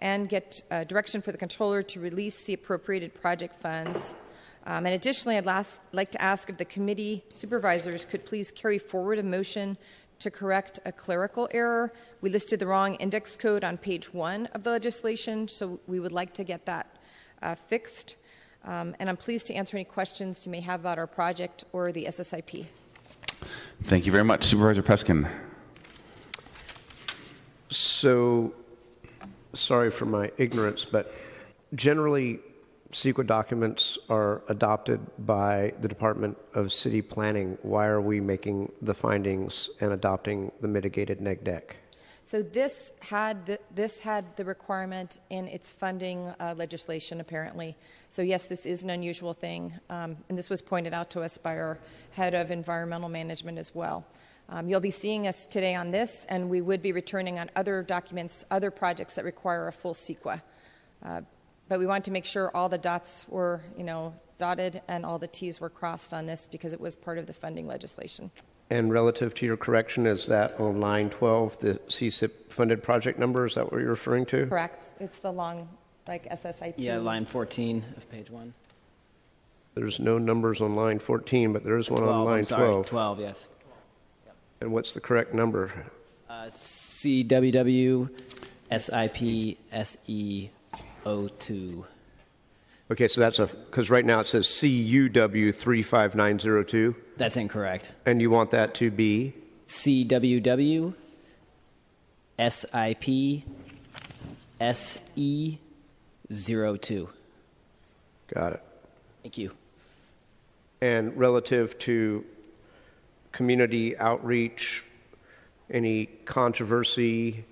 and get direction for the controller to release the appropriated project funds. And additionally, I'd like to ask if the committee supervisors could please carry forward a motion to correct a clerical error. We listed the wrong index code on page 1 of the legislation, so we would like to get that fixed. And I'm pleased to answer any questions you may have about our project or the SSIP. Thank you very much. Supervisor Peskin. So, sorry for my ignorance, but generally, CEQA documents are adopted by the Department of City Planning. Why are we making the findings and adopting the mitigated neg deck? So this had the requirement in its funding legislation, apparently. So yes, this is an unusual thing, and this was pointed out to us by our head of environmental management as well. You'll be seeing us today on this, and we would be returning on other documents, other projects that require a full CEQA. But we wanted to make sure all the dots were, dotted and all the T's were crossed on this because it was part of the funding legislation. And relative to your correction, is that on line 12, the CSIP funded project number? Is that what you're referring to? Correct. It's the long, SSIP. Yeah, line 14 of page 1. There's no numbers on line 14, but there is one on line 12. 12, yes. And what's the correct number? CWW SIP SE02. Okay, so that's because right now it says CUW 35902. That's incorrect. And you want that to be? CWW SIP SE02. Got it. Thank you. And relative to community outreach, any controversy?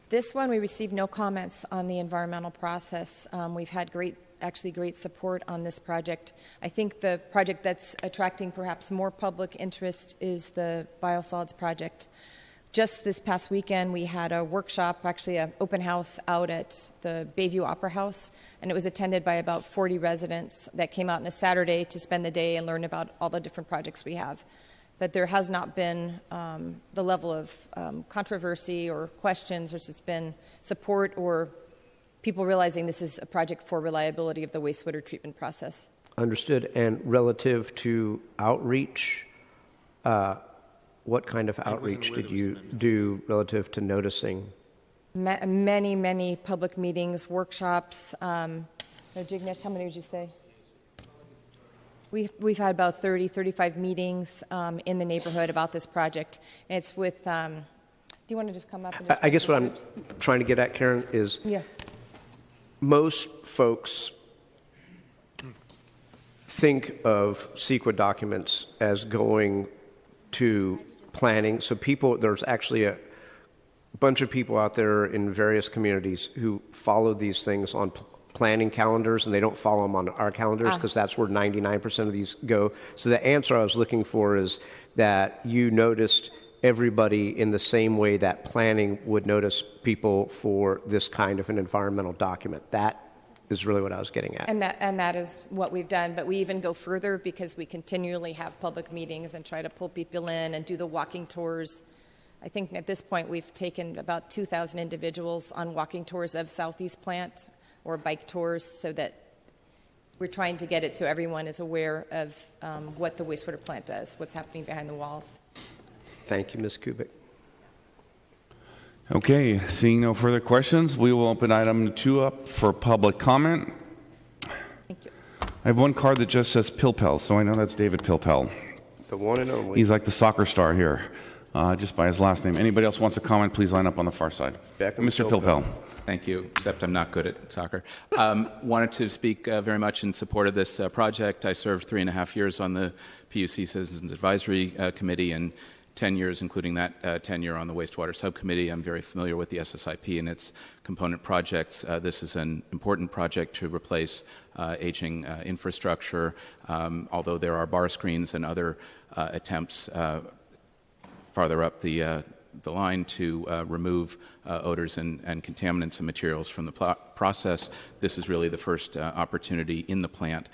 This one, we received no comments on the environmental process. We've had great support on this project. I think the project that's attracting perhaps more public interest is the biosolids project. Just this past weekend, we had a workshop, actually an open house out at the Bayview Opera House, and it was attended by about 40 residents that came out on a Saturday to spend the day and learn about all the different projects we have. But there has not been the level of controversy or questions. There's just been support or people realizing this is a project for reliability of the wastewater treatment process. Understood. And relative to outreach, what kind of outreach did you do relative to noticing? Many, many public meetings, workshops. Jignesh, how many would you say? We've had about 30, 35 meetings in the neighborhood about this project. And it's with, do you want to just come up? And just I guess what I'm trying to get at, Karen, is most folks think of CEQA documents as going to planning. So there's actually a bunch of people out there in various communities who follow these things on planning calendars, and they don't follow them on our calendars because that's where 99% of these go. So the answer I was looking for is that you noticed everybody in the same way that planning would notice people for this kind of an environmental document. That is really what I was getting at. And that is what we've done, but we even go further because we continually have public meetings and try to pull people in and do the walking tours. I think at this point we've taken about 2,000 individuals on walking tours of Southeast Plant or bike tours, so that we're trying to get it so everyone is aware of what the wastewater plant does, what's happening behind the walls. Thank you, Ms. Kubik. Okay, seeing no further questions, we will open item 2 up for public comment. Thank you. I have one card that just says Pilpel, so I know that's David Pilpel. The one and only. He's like the soccer star here, just by his last name. Anybody else wants to comment, please line up on the far side. Mr. Pilpel. Thank you, except I'm not good at soccer. Wanted to speak very much in support of this project. I served 3.5 years on the PUC Citizens Advisory Committee and 10 years, including that tenure on the wastewater subcommittee. I'm very familiar with the SSIP and its component projects. This is an important project to replace aging infrastructure, although there are bar screens and other attempts farther up the line to remove odors and contaminants and materials from the process. This is really the first opportunity in the plant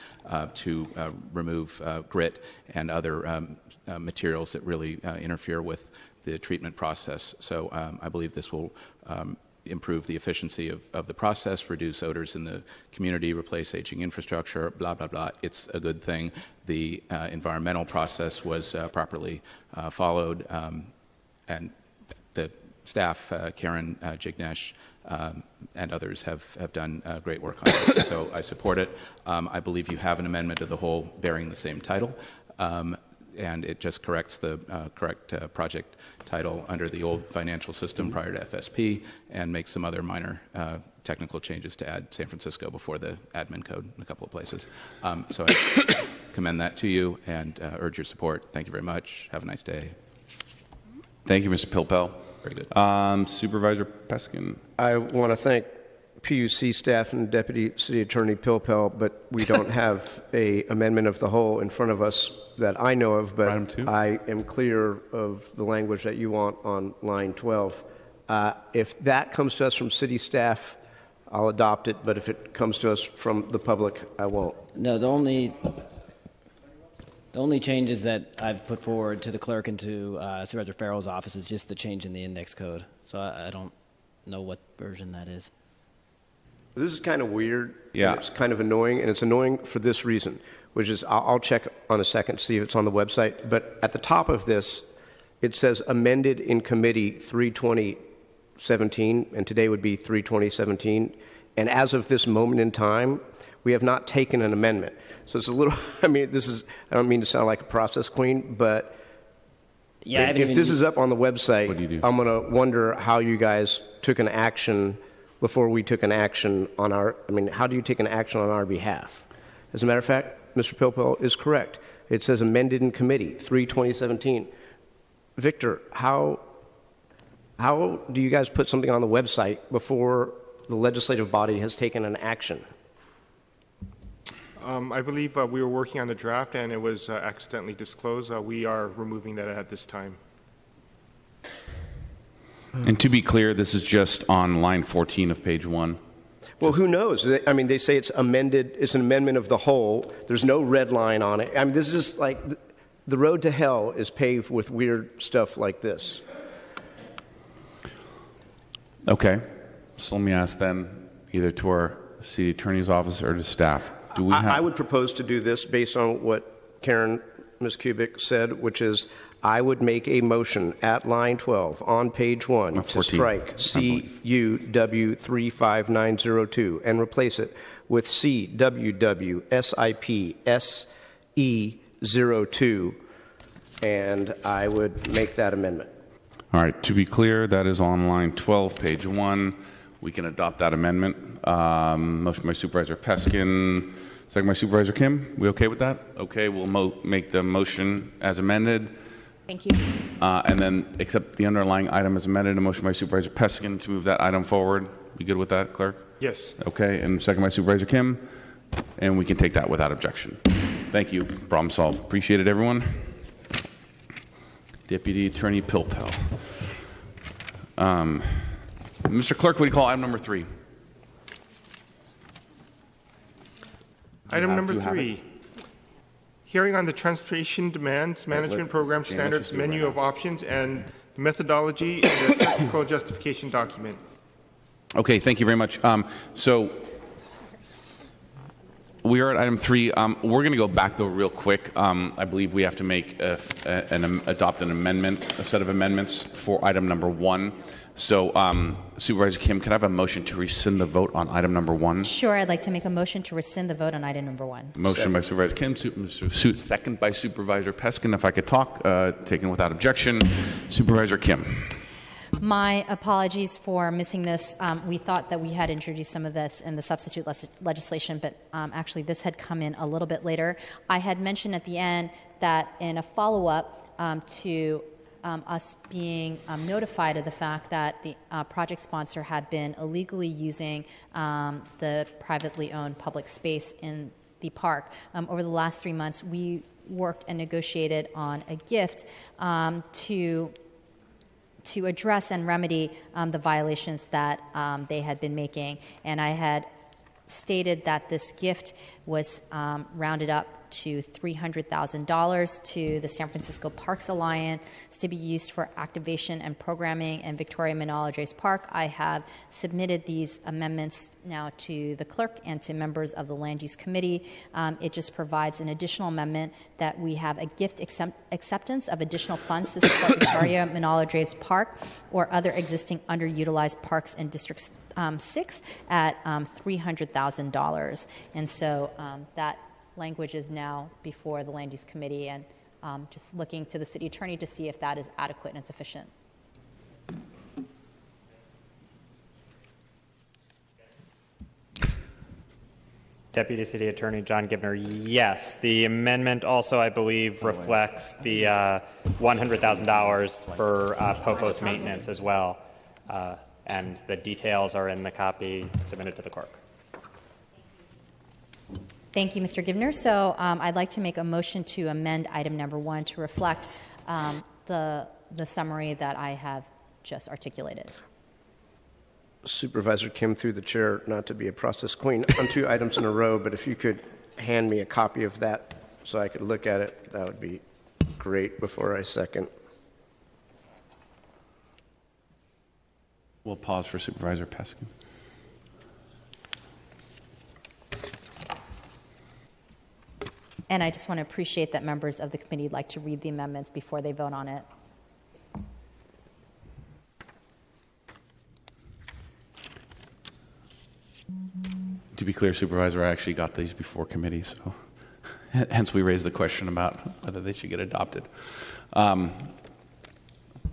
to remove grit and other materials that really interfere with the treatment process. So I believe this will improve the efficiency of the process, reduce odors in the community, replace aging infrastructure, blah, blah, blah. It's a good thing. The environmental process was properly followed, and the staff, Karen, Jignesh, and others have done great work on this, so I support it. I believe you have an amendment of the whole bearing the same title, and it just corrects the correct project title under the old financial system prior to FSP and makes some other minor technical changes to add San Francisco before the admin code in a couple of places. So I commend that to you and urge your support. Thank you very much. Have a nice day. Thank you, Mr. Pilpel. Very good. Supervisor Peskin. I want to thank PUC staff and Deputy City Attorney Pilpel, but we don't have a amendment of the whole in front of us that I know of, but I am clear of the language that you want on line 12. If that comes to us from city staff, I'll adopt it, but if it comes to us from the public, I won't. No, the only changes that I've put forward to the clerk and to Supervisor Farrell's office is just the change in the index code. So I don't know what version that is. This is kind of weird. Yeah. It's kind of annoying, and it's annoying for this reason, which is I'll check on a second to see if it's on the website. But at the top of this, it says amended in committee 3/2017, and today would be 3/2017. And as of this moment in time, we have not taken an amendment. So it's a little, I mean, I don't mean to sound like a process queen, but yeah, if this is up on the website, I'm going to wonder how you guys took an action before we took an action on how do you take an action on our behalf? As a matter of fact, Mr. Pilpel is correct. It says amended in committee, 3/2017. Victor, how do you guys put something on the website before the legislative body has taken an action? I believe we were working on the draft and it was accidentally disclosed. We are removing that at this time. And to be clear, this is just on line 14 of page 1. Well, who knows? I mean, they say it's amended. It's an amendment of the whole. There's no red line on it. I mean, this is just like the road to hell is paved with weird stuff like this. Okay. So let me ask then, either to our city attorney's office or to staff. Do we I would propose to do this based on what Karen, Ms. Kubik said, which is I would make a motion at line 12 on page 1 to strike CUW35902 and replace it with CWWSIPSE02, and I would make that amendment. All right, to be clear, that is on line 12, page 1. We can adopt that amendment. Motion by Supervisor Peskin, second by Supervisor Kim. We okay with that? Okay, we'll make the motion as amended. Thank you. And then accept the underlying item as amended. A motion by Supervisor Peskin to move that item forward. We good with that, Clerk? Yes. Okay, and second by Supervisor Kim. And we can take that without objection. Thank you. Problem solved. Appreciate it, everyone. Deputy Attorney Pilpel. Mr. Clerk, what do you call item number 3? Item number 3. Hearing on the Transportation Demands Management Program Standards Menu of Options and the methodology and the technical justification document. Okay, thank you very much. So we are at item 3. We're going to go back though real quick. I believe we have to make adopt an amendment, a set of amendments for item number 1. So Supervisor Kim, can I have a motion to rescind the vote on item number 1? Sure, I'd like to make a motion to rescind the vote on item number 1. Motion by Supervisor Kim, second by Supervisor Peskin. If I could talk, taken without objection. Supervisor Kim. My apologies for missing this. We thought that we had introduced some of this in the substitute legislation, but actually this had come in a little bit later. I had mentioned at the end that in a follow-up to us being notified of the fact that the project sponsor had been illegally using the privately owned public space in the park. Over the last 3 months, we worked and negotiated on a gift to address and remedy the violations that they had been making. And I had stated that this gift was rounded up to $300,000 to the San Francisco Parks Alliance to be used for activation and programming in Victoria Menal-a-Dre's Park. I have submitted these amendments now to the clerk and to members of the Land Use Committee. It just provides an additional amendment that we have a gift acceptance of additional funds to support Victoria Menal-a-Dre's Park or other existing underutilized parks in District 6 at $300,000. And so that language is now before the Land Use Committee, and just looking to the City Attorney to see if that is adequate and sufficient. Deputy City Attorney John Gibner, yes. The amendment also, I believe, reflects the $100,000 for Popo's maintenance as well, and the details are in the copy submitted to the clerk. Thank you, Mr. Gibner. So I'd like to make a motion to amend item number 1 to reflect the summary that I have just articulated. Supervisor Kim, through the chair, not to be a process queen, on 2 items in a row, but if you could hand me a copy of that so I could look at it, that would be great before I second. We'll pause for Supervisor Peskin. And I just want to appreciate that members of the committee like to read the amendments before they vote on it. To be clear, Supervisor, I actually got these before committee, so hence we raised the question about whether they should get adopted.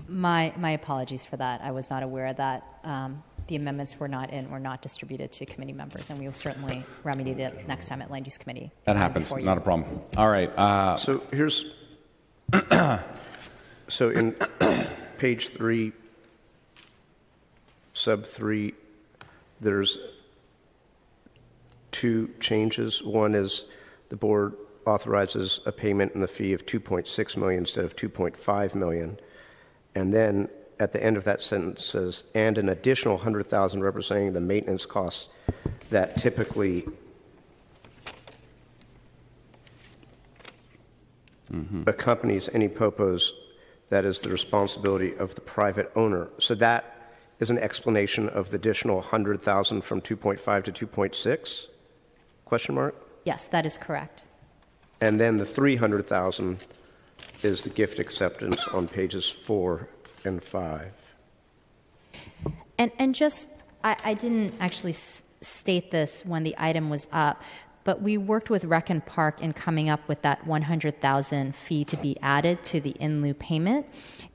My apologies for that. I was not aware that the amendments were not distributed to committee members, and we will certainly remedy that next time at Land Use Committee. That happens, not a problem. All right. So here's, so in page 3, sub 3, there's 2 changes. One is the board authorizes a payment in the fee of $2.6 million instead of $2.5 million. And then at the end of that sentence says, and an additional $100,000 representing the maintenance costs that typically accompanies any popos that is the responsibility of the private owner. So that is an explanation of the additional 100,000 from 2.5 to 2.6? Question mark? Yes, that is correct. And then the 300,000 is the gift acceptance on pages 4 and 5. And just, I didn't actually state this when the item was up, but we worked with Rec and Park in coming up with that 100,000 fee to be added to the in lieu payment.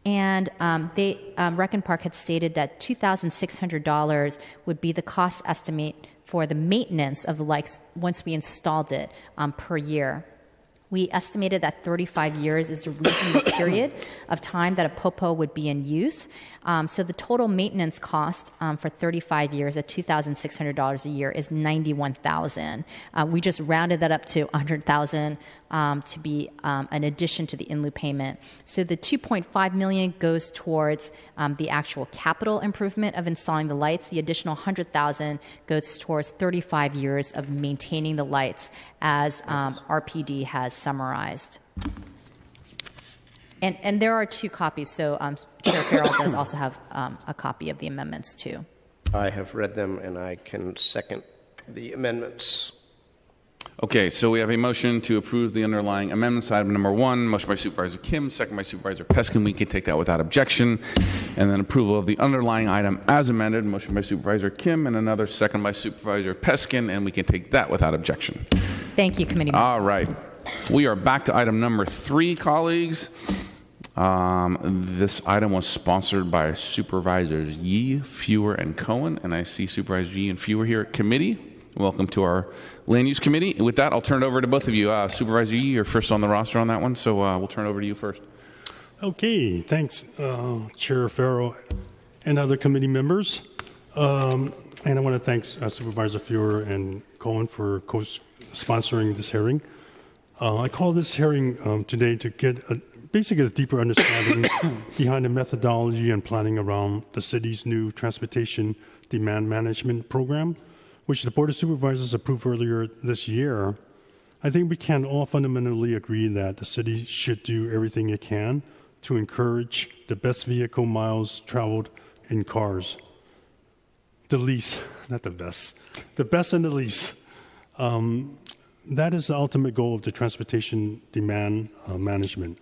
And Rec and Park had stated that $2,600 would be the cost estimate for the maintenance of the lights once we installed it per year. We estimated that 35 years is a reasonable period of time that a popo would be in use. So the total maintenance cost for 35 years at $2,600 a year is $91,000. We just rounded that up to $100,000 to be an addition to the in lieu payment. So the $2.5 million goes towards the actual capital improvement of installing the lights. The additional $100,000 goes towards 35 years of maintaining the lights, as RPD has summarized. And there are 2 copies, so Chair Farrell does also have a copy of the amendments too. I have read them, and I can second the amendments. Okay, so we have a motion to approve the underlying amendments. Item number 1, motion by Supervisor Kim, second by Supervisor Peskin. We can take that without objection. And then approval of the underlying item as amended, motion by Supervisor Kim, and another second by Supervisor Peskin, and we can take that without objection. Thank you, Committee. All right. We are back to item number 3, colleagues. This item was sponsored by Supervisors Yee, Fewer, and Cohen, and I see Supervisor Yee and Fewer here at committee. Welcome to our Land Use Committee. With that, I'll turn it over to both of you. Supervisor Yee, you're first on the roster on that one, so we'll turn it over to you first. Okay, thanks, Chair Farrell and other committee members. And I want to thank Supervisor Fewer and Cohen for co-sponsoring this hearing. I call this hearing today to get basically a deeper understanding behind the methodology and planning around the city's new transportation demand management program, which the Board of Supervisors approved earlier this year. I think we can all fundamentally agree that the city should do everything it can to encourage the best vehicle miles traveled in cars. The least, not the best, the best and the least. That is the ultimate goal of the transportation demand management.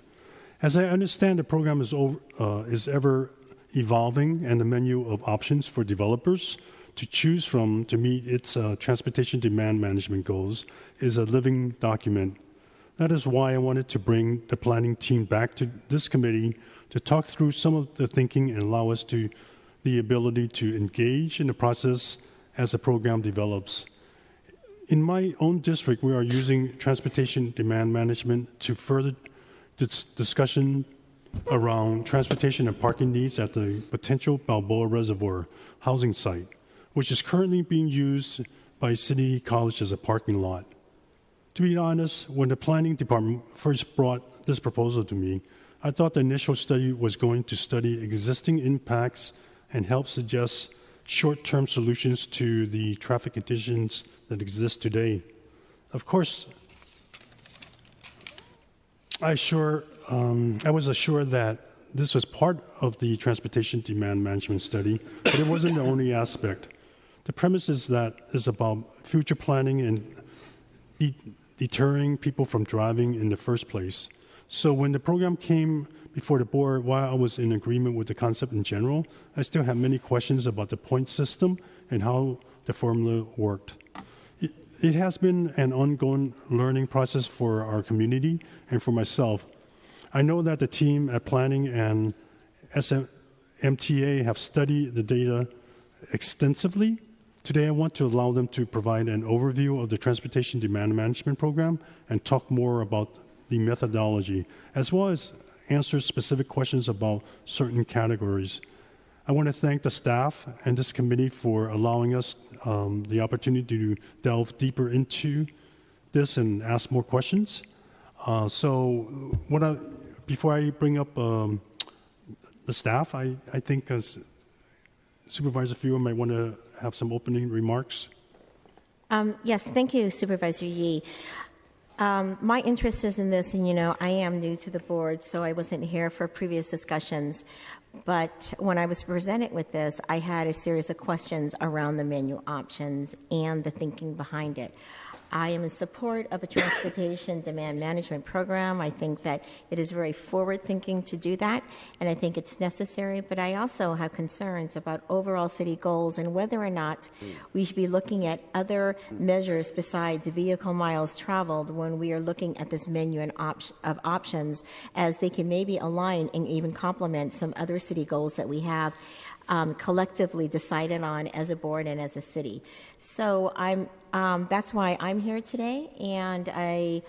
As I understand, the program is ever evolving, and the menu of options for developers to choose from to meet its transportation demand management goals is a living document. That is why I wanted to bring the planning team back to this committee to talk through some of the thinking and allow us the ability to engage in the process as the program develops. In my own district, we are using transportation demand management to further this discussion around transportation and parking needs at the potential Balboa Reservoir housing site, which is currently being used by City College as a parking lot. To be honest, when the planning department first brought this proposal to me, I thought the initial study was going to study existing impacts and help suggest short-term solutions to the traffic conditions that exist today. Of course, I was assured that this was part of the transportation demand management study, but it wasn't the only aspect. The premise is that it's about future planning and deterring people from driving in the first place. So when the program came before the board, while I was in agreement with the concept in general, I still had many questions about the point system and how the formula worked. It has been an ongoing learning process for our community and for myself. I know that the team at Planning and SMTA have studied the data extensively. Today, I want to allow them to provide an overview of the Transportation Demand Management Program and talk more about the methodology, as well as answer specific questions about certain categories. I want to thank the staff and this committee for allowing us the opportunity to delve deeper into this and ask more questions. Before I bring up the staff, I think Supervisor Fewer might want to have some opening remarks. Yes, thank you, Supervisor Yee. My interest is in this, and I am new to the board, so I wasn't here for previous discussions. But when I was presented with this, I had a series of questions around the menu options and the thinking behind it. I am in support of a transportation demand management program. I think that it is very forward-thinking to do that, and I think it's necessary, but I also have concerns about overall city goals and whether or not we should be looking at other measures besides vehicle miles traveled when we are looking at this menu of options, as they can maybe align and even complement some other city goals that we have collectively decided on as a board and as a city. So that's why I'm here today, and I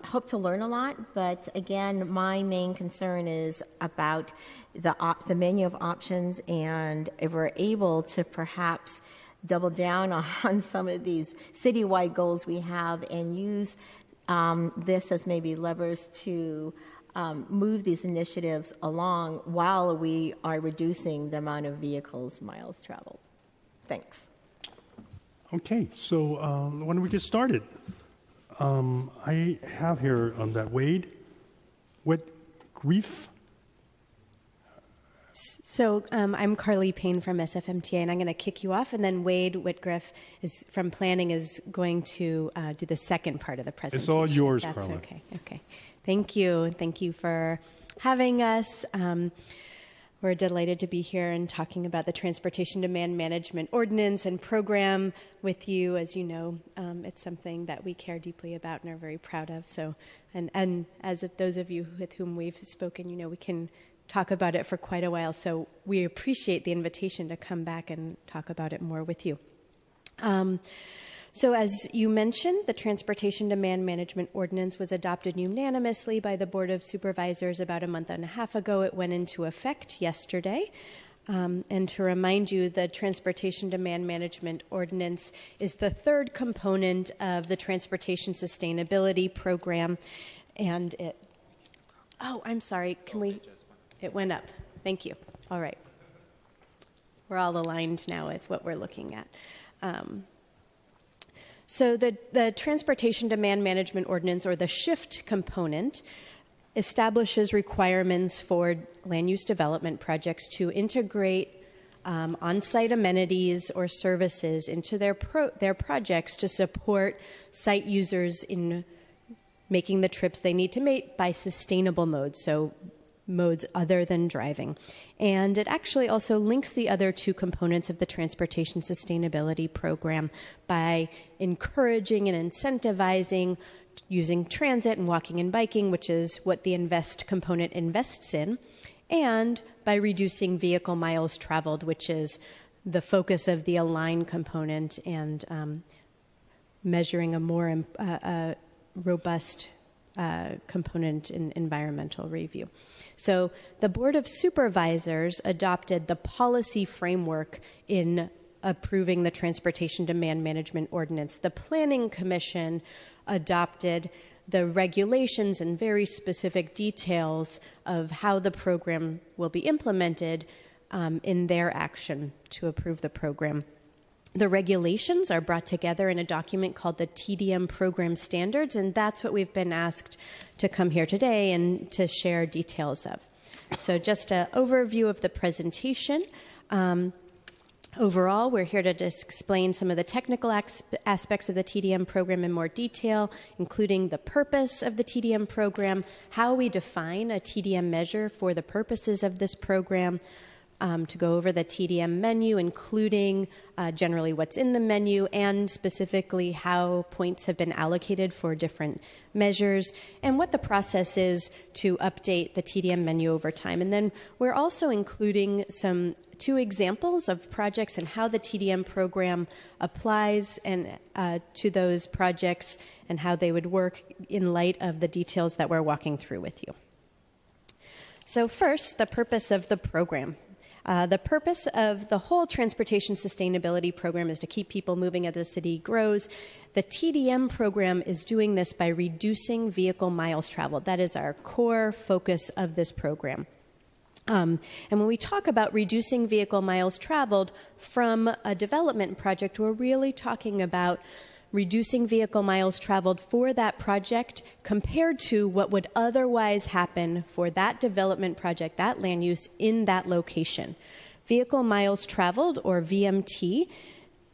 hope to learn a lot. But again, my main concern is about the menu of options, and if we're able to perhaps double down on some of these citywide goals we have and use this as maybe levers to move these initiatives along while we are reducing the amount of vehicles miles traveled. Thanks. Okay, so why don't we get started? I have here that Wade Whitgriff. So I'm Carly Payne from SFMTA, and I'm going to kick you off, and then Wade Whitgriff is from Planning is going to do the second part of the presentation. It's all yours, That's Carly. okay. Okay. Thank you. Thank you for having us. We're delighted to be here and talking about the Transportation Demand Management Ordinance and program with you. As you know, it's something that we care deeply about and are very proud of. So, and as of those of you with whom we've spoken, you know, we can talk about it for quite a while. So we appreciate the invitation to come back and talk about it more with you. So as you mentioned, the Transportation Demand Management Ordinance was adopted unanimously by the Board of Supervisors about a month and a half ago. It went into effect yesterday. And to remind you, the Transportation Demand Management Ordinance is the third component of the Transportation Sustainability Program. And I'm sorry, it went up. Thank you. All right. We're all aligned now with what we're looking at. So the Transportation Demand Management Ordinance, or the SHIFT component, establishes requirements for land use development projects to integrate on-site amenities or services into their projects to support site users in making the trips they need to make by sustainable modes, so modes other than driving. And it actually also links the other two components of the Transportation Sustainability Program by encouraging and incentivizing using transit and walking and biking, which is what the INVEST component invests in, and by reducing vehicle miles traveled, which is the focus of the ALIGN component, and measuring a more robust component in environmental review. So the Board of Supervisors adopted the policy framework in approving the Transportation Demand Management Ordinance. The Planning Commission adopted the regulations and very specific details of how the program will be implemented in their action to approve the program. The regulations are brought together in a document called the TDM Program Standards, and that's what we've been asked to come here today and to share details of. So just an overview of the presentation. Overall, we're here to just explain some of the technical aspects of the TDM program in more detail, including the purpose of the TDM program, how we define a TDM measure for the purposes of this program, to go over the TDM menu, including generally what's in the menu and specifically how points have been allocated for different measures, and what the process is to update the TDM menu over time. And then we're also including two examples of projects and how the TDM program applies and to those projects and how they would work in light of the details that we're walking through with you. So first, the purpose of the program. The purpose of the whole Transportation Sustainability Program is to keep people moving as the city grows. The TDM program is doing this by reducing vehicle miles traveled. That is our core focus of this program. And when we talk about reducing vehicle miles traveled from a development project, we're really talking about reducing vehicle miles traveled for that project compared to what would otherwise happen for that development project, that land use in that location. Vehicle miles traveled, or VMT,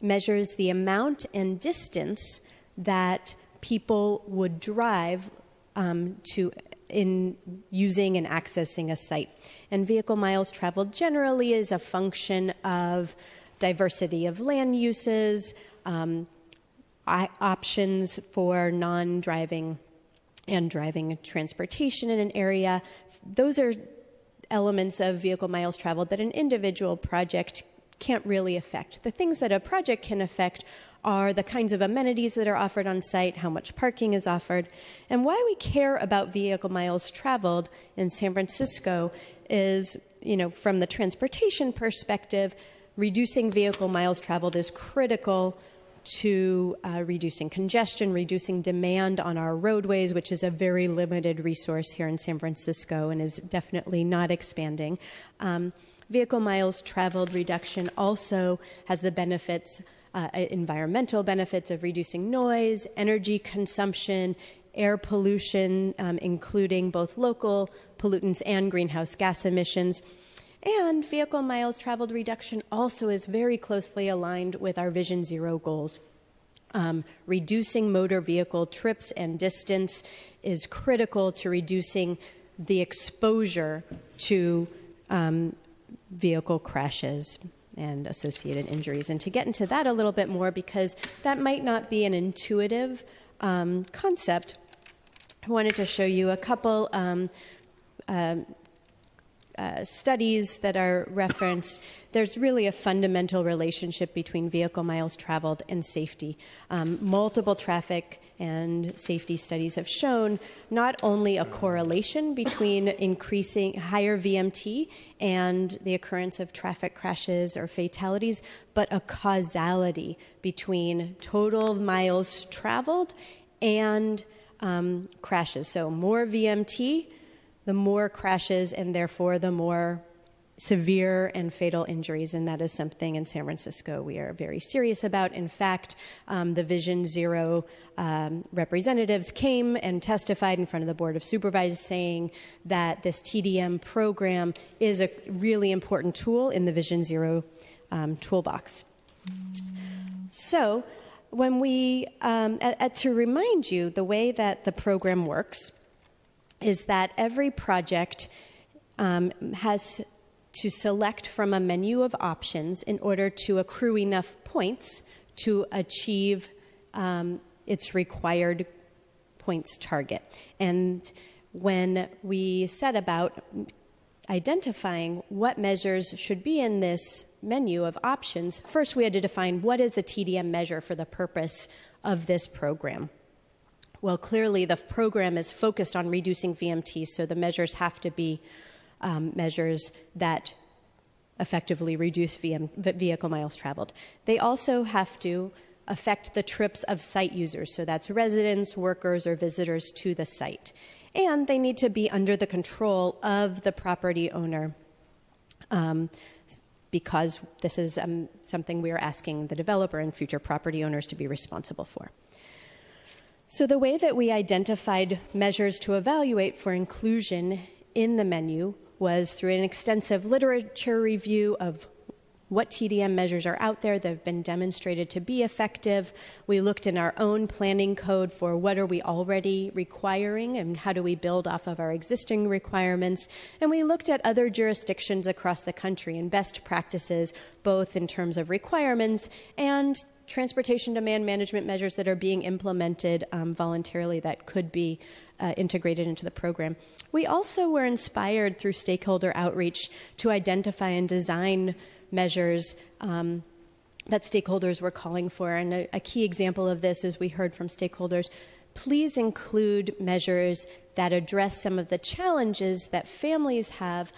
measures the amount and distance that people would drive in using and accessing a site. And vehicle miles traveled generally is a function of diversity of land uses, options for non-driving and driving transportation in an area. Those are elements of vehicle miles traveled that an individual project can't really affect. The things that a project can affect are the kinds of amenities that are offered on site, how much parking is offered. And why we care about vehicle miles traveled in San Francisco is, from the transportation perspective, reducing vehicle miles traveled is critical to reducing congestion, reducing demand on our roadways, which is a very limited resource here in San Francisco and is definitely not expanding. Vehicle miles traveled reduction also has the benefits, environmental benefits of reducing noise, energy consumption, air pollution, including both local pollutants and greenhouse gas emissions. And vehicle miles traveled reduction also is very closely aligned with our Vision Zero goals. Reducing motor vehicle trips and distance is critical to reducing the exposure to vehicle crashes and associated injuries. And to get into that a little bit more, because that might not be an intuitive concept, I wanted to show you a couple studies that are referenced. There's really a fundamental relationship between vehicle miles traveled and safety. Multiple traffic and safety studies have shown not only a correlation between increasing higher VMT and the occurrence of traffic crashes or fatalities, but a causality between total miles traveled and crashes. So more VMT, the more crashes, and therefore the more severe and fatal injuries, and that is something in San Francisco we are very serious about. In fact, the Vision Zero representatives came and testified in front of the Board of Supervisors saying that this TDM program is a really important tool in the Vision Zero toolbox. So when we, to remind you, the way that the program works is that every project has to select from a menu of options in order to accrue enough points to achieve its required points target. And when we set about identifying what measures should be in this menu of options, first we had to define what is a TDM measure for the purpose of this program. Well, clearly the program is focused on reducing VMT, so the measures have to be measures that effectively reduce vehicle miles traveled. They also have to affect the trips of site users, so that's residents, workers, or visitors to the site. And they need to be under the control of the property owner, because this is something we are asking the developer and future property owners to be responsible for. So the way that we identified measures to evaluate for inclusion in the menu was through an extensive literature review of what TDM measures are out there that have been demonstrated to be effective. We looked in our own planning code for what are we already requiring and how do we build off of our existing requirements. And we looked at other jurisdictions across the country and best practices, both in terms of requirements and transportation demand management measures that are being implemented voluntarily that could be integrated into the program. We also were inspired through stakeholder outreach to identify and design measures that stakeholders were calling for. And a key example of this, as we heard from stakeholders, please include measures that address some of the challenges that families have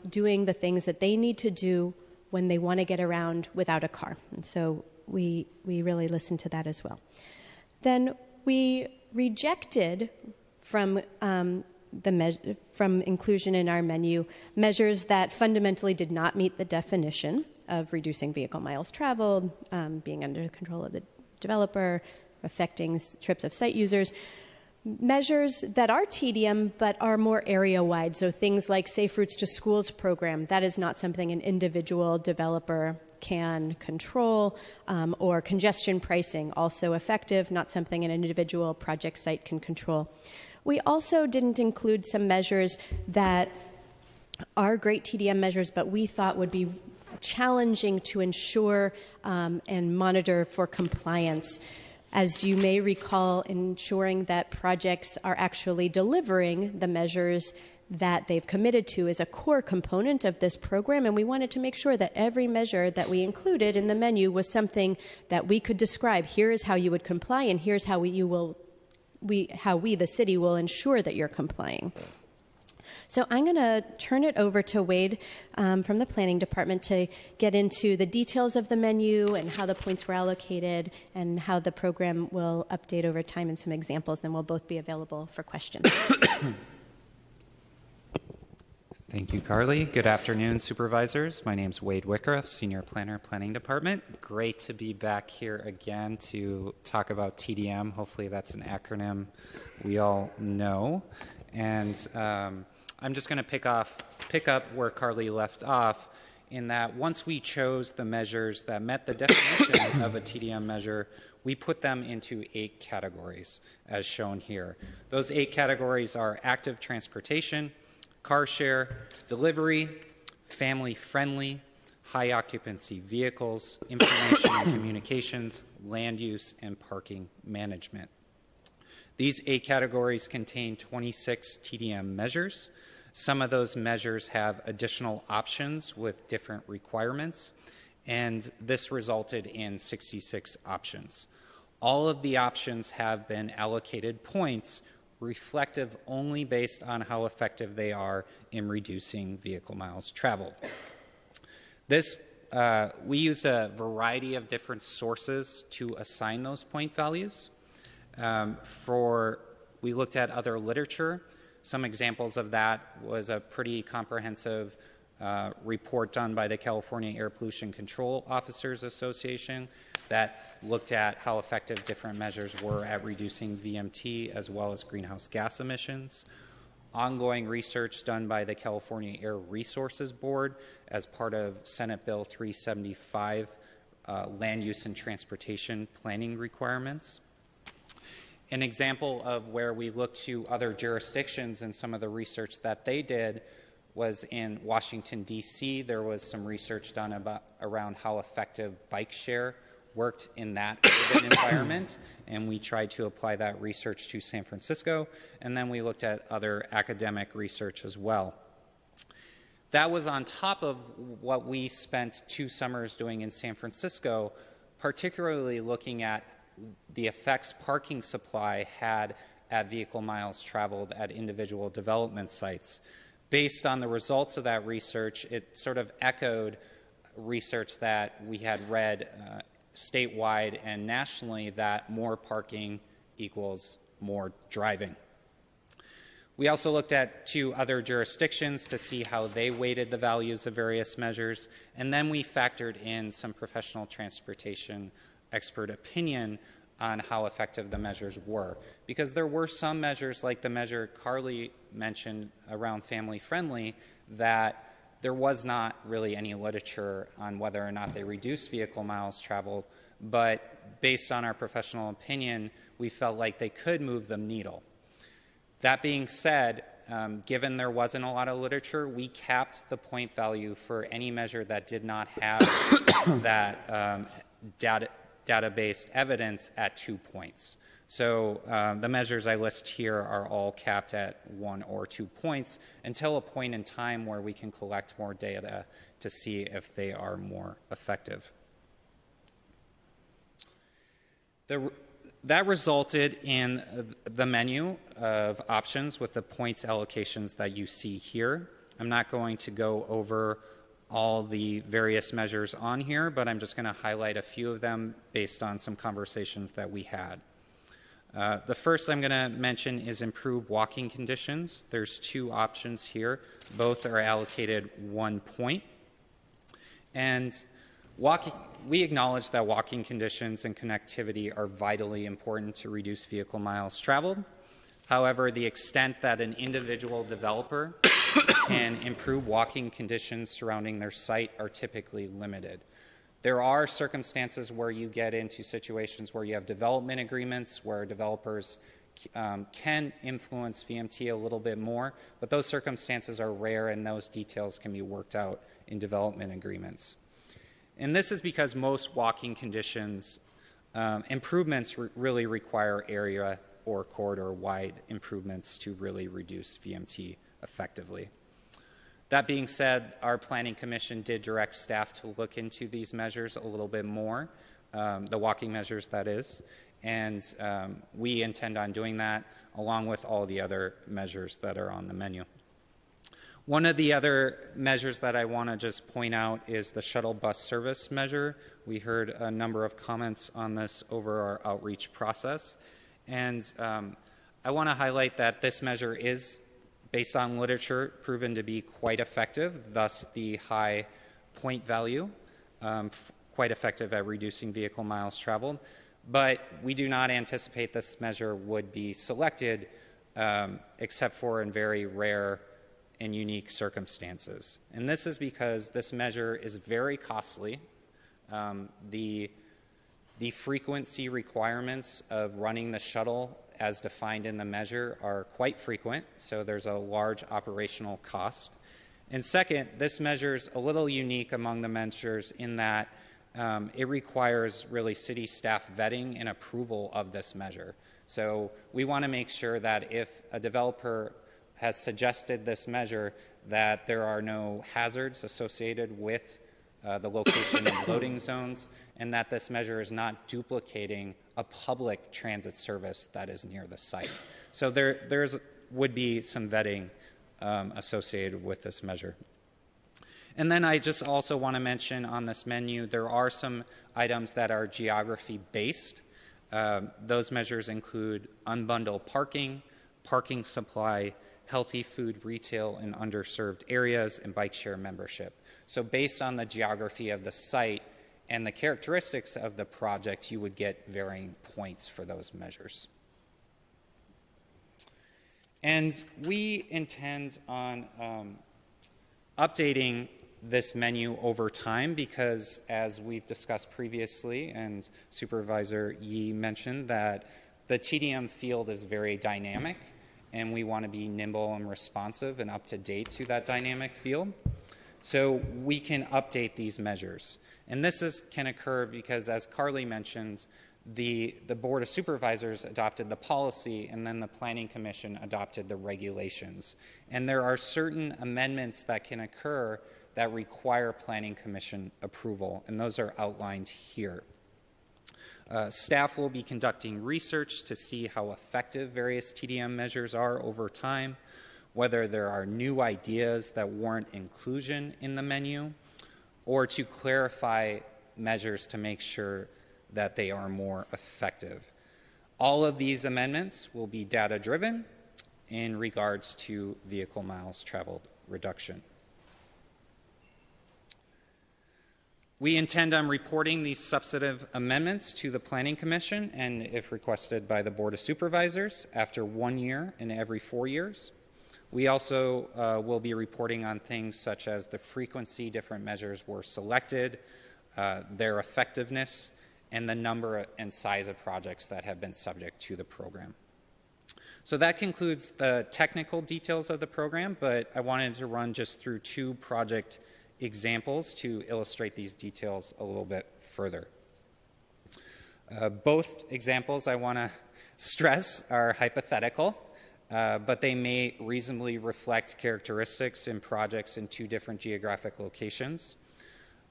doing the things that they need to do when they want to get around without a car. And so we really listened to that as well. Then we rejected from inclusion in our menu measures that fundamentally did not meet the definition of reducing vehicle miles traveled, being under the control of the developer, affecting trips of site users. Measures that are TDM but are more area-wide, so things like Safe Routes to Schools program, that is not something an individual developer can control, or congestion pricing, also effective, not something an individual project site can control. We also didn't include some measures that are great TDM measures, but we thought would be challenging to ensure and monitor for compliance. As you may recall, ensuring that projects are actually delivering the measures that they've committed to is a core component of this program, and we wanted to make sure that every measure that we included in the menu was something that we could describe. Here is how you would comply, and here's how we, the city, will ensure that you're complying. So I'm going to turn it over to Wade from the Planning Department to get into the details of the menu and how the points were allocated and how the program will update over time and some examples. Then we'll both be available for questions. Thank you, Carly. Good afternoon, supervisors. My name is Wade Wyckoff, Senior Planner, Planning Department. Great to be back here again to talk about TDM. Hopefully that's an acronym we all know. And I'm just going to pick up where Carly left off, in that once we chose the measures that met the definition of a TDM measure, we put them into 8 categories, as shown here. Those 8 categories are active transportation, car share, delivery, family-friendly, high occupancy vehicles, information and communications, land use, and parking management. These 8 categories contain 26 TDM measures. Some of those measures have additional options with different requirements, and this resulted in 66 options. All of the options have been allocated points reflective only based on how effective they are in reducing vehicle miles traveled. We used a variety of different sources to assign those point values. We looked at other literature. Some examples of that was a pretty comprehensive report done by the California Air Pollution Control Officers Association that looked at how effective different measures were at reducing VMT as well as greenhouse gas emissions. Ongoing research done by the California Air Resources Board as part of Senate Bill 375, land use and transportation planning requirements. An example of where we looked to other jurisdictions and some of the research that they did was in Washington, D.C. There was some research done around how effective bike share worked in that urban environment, and we tried to apply that research to San Francisco, and then we looked at other academic research as well. That was on top of what we spent 2 summers doing in San Francisco, particularly looking at the effects parking supply had at vehicle miles traveled at individual development sites. Based on the results of that research, it sort of echoed research that we had read statewide and nationally, that more parking equals more driving. We also looked at 2 other jurisdictions to see how they weighted the values of various measures, and then we factored in some professional transportation expert opinion on how effective the measures were. Because there were some measures, like the measure Carly mentioned around family-friendly, that there was not really any literature on whether or not they reduced vehicle miles traveled, but based on our professional opinion, we felt like they could move the needle. That being said, given there wasn't a lot of literature, we capped the point value for any measure that did not have that data-based evidence at 2 points. So the measures I list here are all capped at 1 or 2 points until a point in time where we can collect more data to see if they are more effective. That resulted in the menu of options with the points allocations that you see here. I'm not going to go over all the various measures on here, but I'm just going to highlight a few of them based on some conversations that we had. The first I'm going to mention is improved walking conditions. There's 2 options here. Both are allocated 1 point. And We acknowledge that walking conditions and connectivity are vitally important to reduce vehicle miles traveled. However, the extent that an individual developer can improve walking conditions surrounding their site are typically limited. There are circumstances where you get into situations where you have development agreements where developers can influence VMT a little bit more, but those circumstances are rare and those details can be worked out in development agreements. And this is because most walking conditions improvements really require area or corridor-wide improvements to really reduce VMT effectively. That being said, our Planning Commission did direct staff to look into these measures a little bit more, the walking measures that is, and we intend on doing that along with all the other measures that are on the menu. One of the other measures that I want to just point out is the shuttle bus service measure. We heard a number of comments on this over our outreach process. And I want to highlight that this measure is, based on literature, proven to be quite effective, thus the high point value, quite effective at reducing vehicle miles traveled. But we do not anticipate this measure would be selected except for in very rare and unique circumstances. And this is because this measure is very costly. The frequency requirements of running the shuttle as defined in the measure are quite frequent, so there's a large operational cost. And second, this measure is a little unique among the measures in that it requires really city staff vetting and approval of this measure. So we want to make sure that if a developer has suggested this measure, that there are no hazards associated with the location of loading zones, and that this measure is not duplicating a public transit service that is near the site. So there would be some vetting associated with this measure. And then I just also want to mention on this menu, there are some items that are geography-based. Those measures include unbundled parking, parking supply, healthy food retail in underserved areas, and bike share membership. So based on the geography of the site and the characteristics of the project, you would get varying points for those measures. And we intend on updating this menu over time because, as we've discussed previously, and Supervisor Yee mentioned, that the TDM field is very dynamic, and we want to be nimble and responsive and up to date to that dynamic field. So we can update these measures. And this can occur because, as Carly mentioned, the Board of Supervisors adopted the policy and then the Planning Commission adopted the regulations. And there are certain amendments that can occur that require Planning Commission approval, and those are outlined here. Staff will be conducting research to see how effective various TDM measures are over time, whether there are new ideas that warrant inclusion in the menu, or to clarify measures to make sure that they are more effective. All of these amendments will be data-driven in regards to vehicle miles traveled reduction. We intend on reporting these substantive amendments to the Planning Commission and, if requested by the Board of Supervisors, after 1 year and every 4 years. We also will be reporting on things such as the frequency different measures were selected, their effectiveness, and the number and size of projects that have been subject to the program. So that concludes the technical details of the program, but I wanted to run just through 2 project examples to illustrate these details a little bit further. Both examples, I want to stress, are hypothetical, but they may reasonably reflect characteristics in projects in 2 different geographic locations.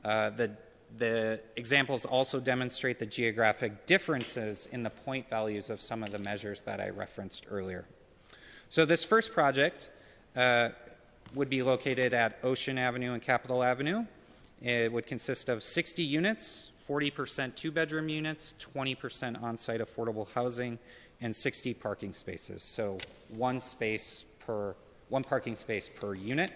The examples also demonstrate the geographic differences in the point values of some of the measures that I referenced earlier. So this first project would be located at Ocean Avenue and Capitol Avenue. It would consist of 60 units, 40% 2-bedroom units, 20% on-site affordable housing, and 60 parking spaces. So one parking space per unit.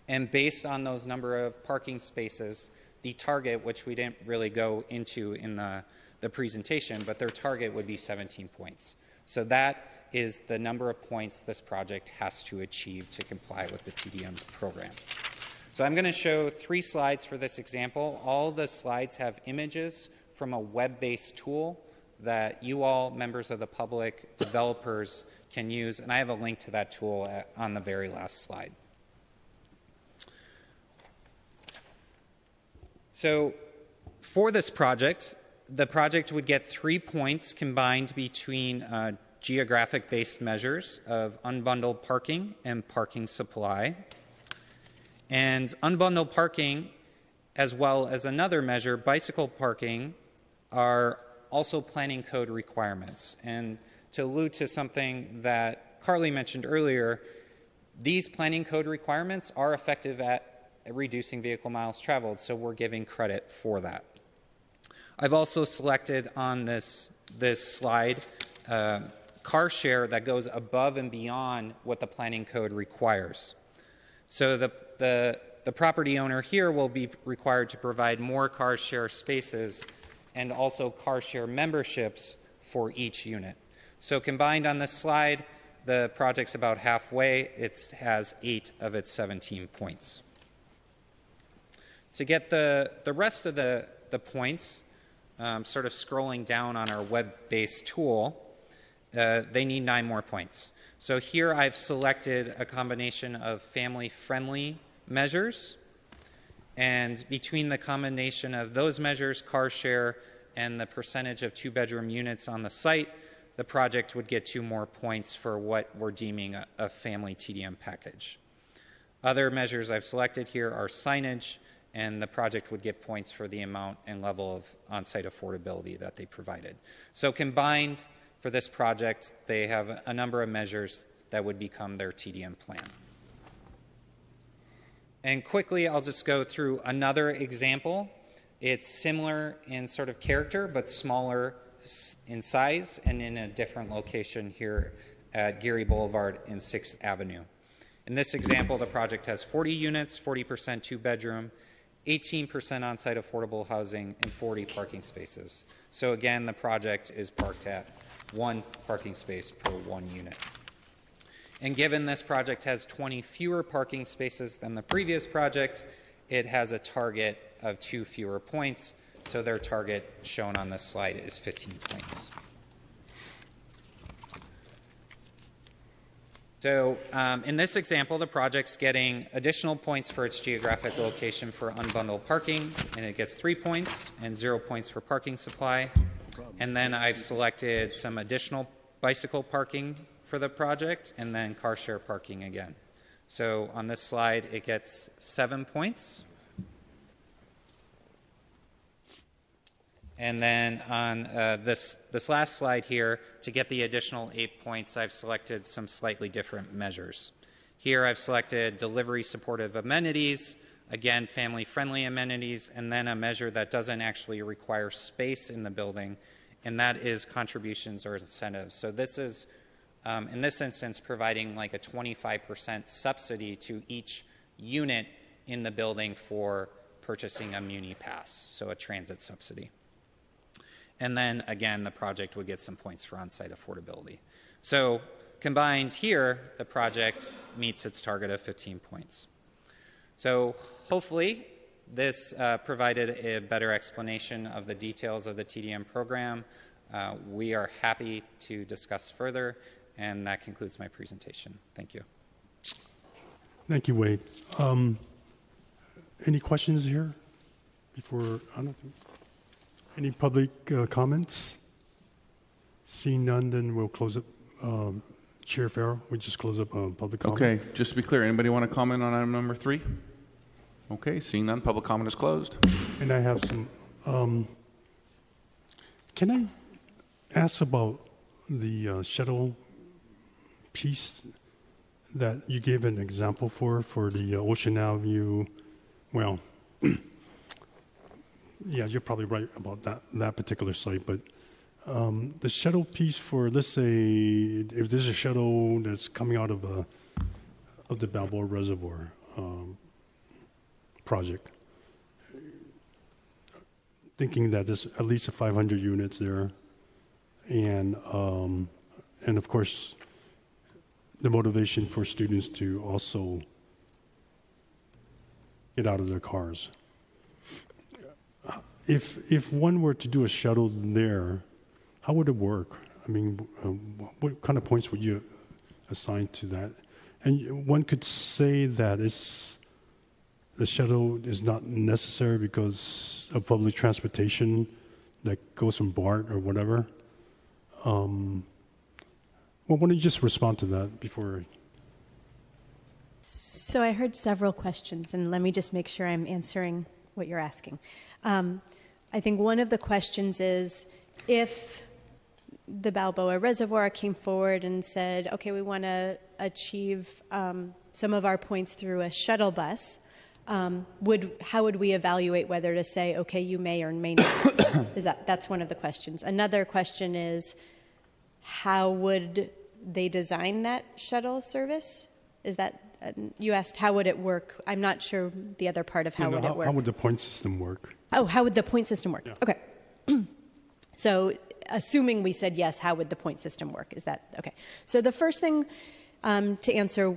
And based on those number of parking spaces, the target, which we didn't really go into in the presentation, but their target would be 17 points. So that is the number of points this project has to achieve to comply with the TDM program. So I'm going to show 3 slides for this example. All the slides have images from a web-based tool that you all, members of the public, developers, can use, and I have a link to that tool on the very last slide. So for this project, the project would get 3 points combined between geographic-based measures of unbundled parking and parking supply. And unbundled parking, as well as another measure, bicycle parking, are also planning code requirements. And to allude to something that Carly mentioned earlier, these planning code requirements are effective at reducing vehicle miles traveled, so we're giving credit for that. I've also selected on this slide car share that goes above and beyond what the planning code requires. So the property owner here will be required to provide more car share spaces and also car share memberships for each unit. So combined on this slide, the project's about halfway. It has 8 of its 17 points. To get the rest of the points, sort of scrolling down on our web-based tool, they need 9 more points. So here I've selected a combination of family-friendly measures, and between the combination of those measures, car share, and the percentage of 2-bedroom units on the site, the project would get 2 more points for what we're deeming a family TDM package. Other measures I've selected here are signage, and the project would get points for the amount and level of on-site affordability that they provided. So combined for this project, they have a number of measures that would become their TDM plan. And quickly, I'll just go through another example. It's similar in sort of character, but smaller in size and in a different location here at Geary Boulevard and 6th Avenue. In this example, the project has 40 units, 40% 2-bedroom, 18% on-site affordable housing, and 40 parking spaces. So again, the project is parked at 1 parking space per 1 unit. And given this project has 20 fewer parking spaces than the previous project, it has a target of 2 fewer points. So their target shown on this slide is 15 points. So in this example, the project's getting additional points for its geographic location for unbundled parking, and it gets 3 points and 0 points for parking supply. And then I've selected some additional bicycle parking for the project, and then car share parking again. So on this slide, it gets 7 points. And then on this last slide here, to get the additional 8 points, I've selected some slightly different measures. Here I've selected delivery supportive amenities, again, family-friendly amenities, and then a measure that doesn't actually require space in the building, and that is contributions or incentives. So this is, in this instance, providing like a 25% subsidy to each unit in the building for purchasing a Muni Pass, so a transit subsidy. And then, again, the project would get some points for on-site affordability. So combined here, the project meets its target of 15 points. So hopefully this provided a better explanation of the details of the TDM program. We are happy to discuss further, and that concludes my presentation. Thank you. Thank you, Wade. Any questions here before? Any public comments? Seeing none, then we'll close up. Chair Farrell, we just close up public comment. Okay, just to be clear, anybody want to comment on item number 3? Okay, seeing none, public comment is closed. And I have some. Can I ask about the shuttle piece that you gave an example for the Ocean Avenue? Well, yeah, you're probably right about that particular site, but the shuttle piece for, let's say, if there's a shuttle that's coming out of the Balboa Reservoir project, thinking that there's at least 500 units there, and of course, the motivation for students to also get out of their cars. If one were to do a shuttle there, how would it work? I mean, what kind of points would you assign to that? And one could say that the shuttle is not necessary because of public transportation that goes from BART or whatever. Well, why don't you just respond to that before? So I heard several questions, and let me just make sure I'm answering what you're asking. I think one of the questions is, if the Balboa Reservoir came forward and said, okay, we want to achieve some of our points through a shuttle bus, how would we evaluate whether to say, okay, you may or may not? That's one of the questions. Another question is, how would they design that shuttle service? Is that, you asked how would it work? I'm not sure the other part of how would it work. How would the point system work? Oh, how would the point system work? Yeah. Okay. So assuming we said yes, how would the point system work? Is that, okay. So the first thing to answer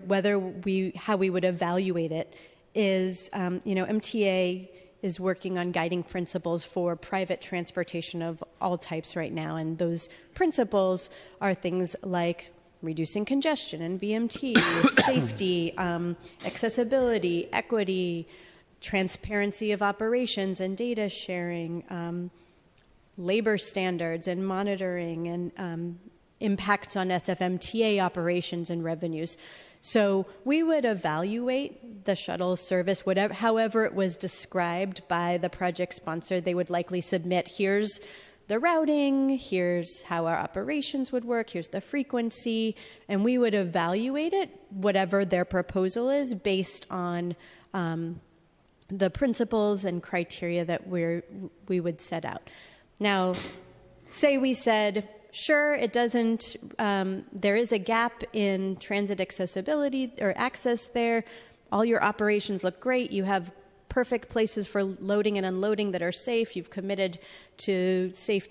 how we would evaluate it is, MTA is working on guiding principles for private transportation of all types right now. And those principles are things like reducing congestion and VMT, safety, accessibility, equity, transparency of operations and data sharing, labor standards and monitoring, and impacts on SFMTA operations and revenues. So we would evaluate the shuttle service, however it was described by the project sponsor. They would likely submit, here's the routing, here's how our operations would work, here's the frequency, and we would evaluate it, whatever their proposal is, based on the principles and criteria that we would set out. Now, say we said, sure, it doesn't, there is a gap in transit accessibility or access there. All your operations look great. You have perfect places for loading and unloading that are safe. You've committed to safe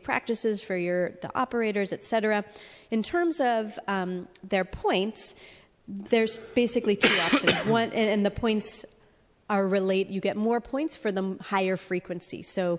practices for the operators, et cetera. In terms of their points, there's basically two options. One, and the points are you get more points for the higher frequency. So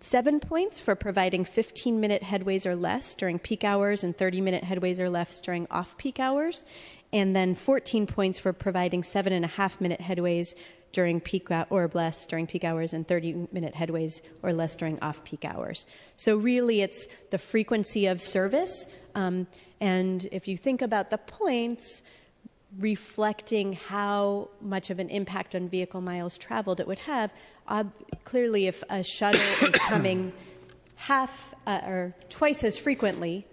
7 points for providing 15-minute headways or less during peak hours and 30-minute headways or less during off-peak hours, and then 14 points for providing 7.5-minute headways during peak or less during peak hours and 30-minute headways or less during off-peak hours. So really it's the frequency of service, and if you think about the points, reflecting how much of an impact on vehicle miles traveled it would have. Clearly, if a shuttle is coming half or twice as frequently,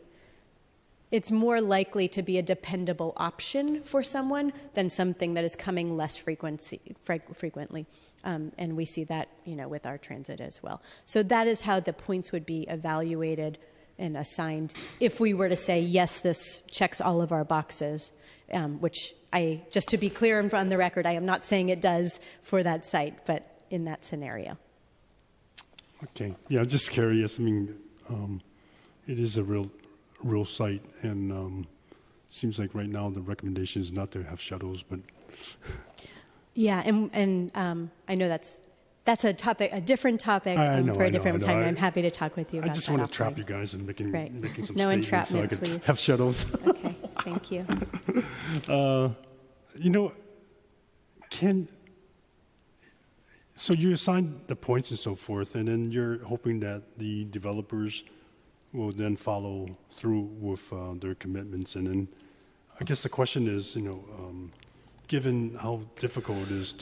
it's more likely to be a dependable option for someone than something that is coming less frequently. And we see that, with our transit as well. So that is how the points would be evaluated and assigned if we were to say, yes, this checks all of our boxes, which just to be clear and on the record, I am not saying it does for that site, but in that scenario. Okay. Yeah, I'm just curious. I mean, it is a real site, and seems like right now the recommendation is not to have shuttles, but... Yeah, and I know that's a topic, a different topic for a different time. I'm happy to talk with you about that. I just want to trap you guys in making some no statements entrapment, so I could please. have shuttles. Okay, thank you. So you assign the points and so forth, and then you're hoping that the developers will then follow through with their commitments. And then I guess the question is, given how difficult it is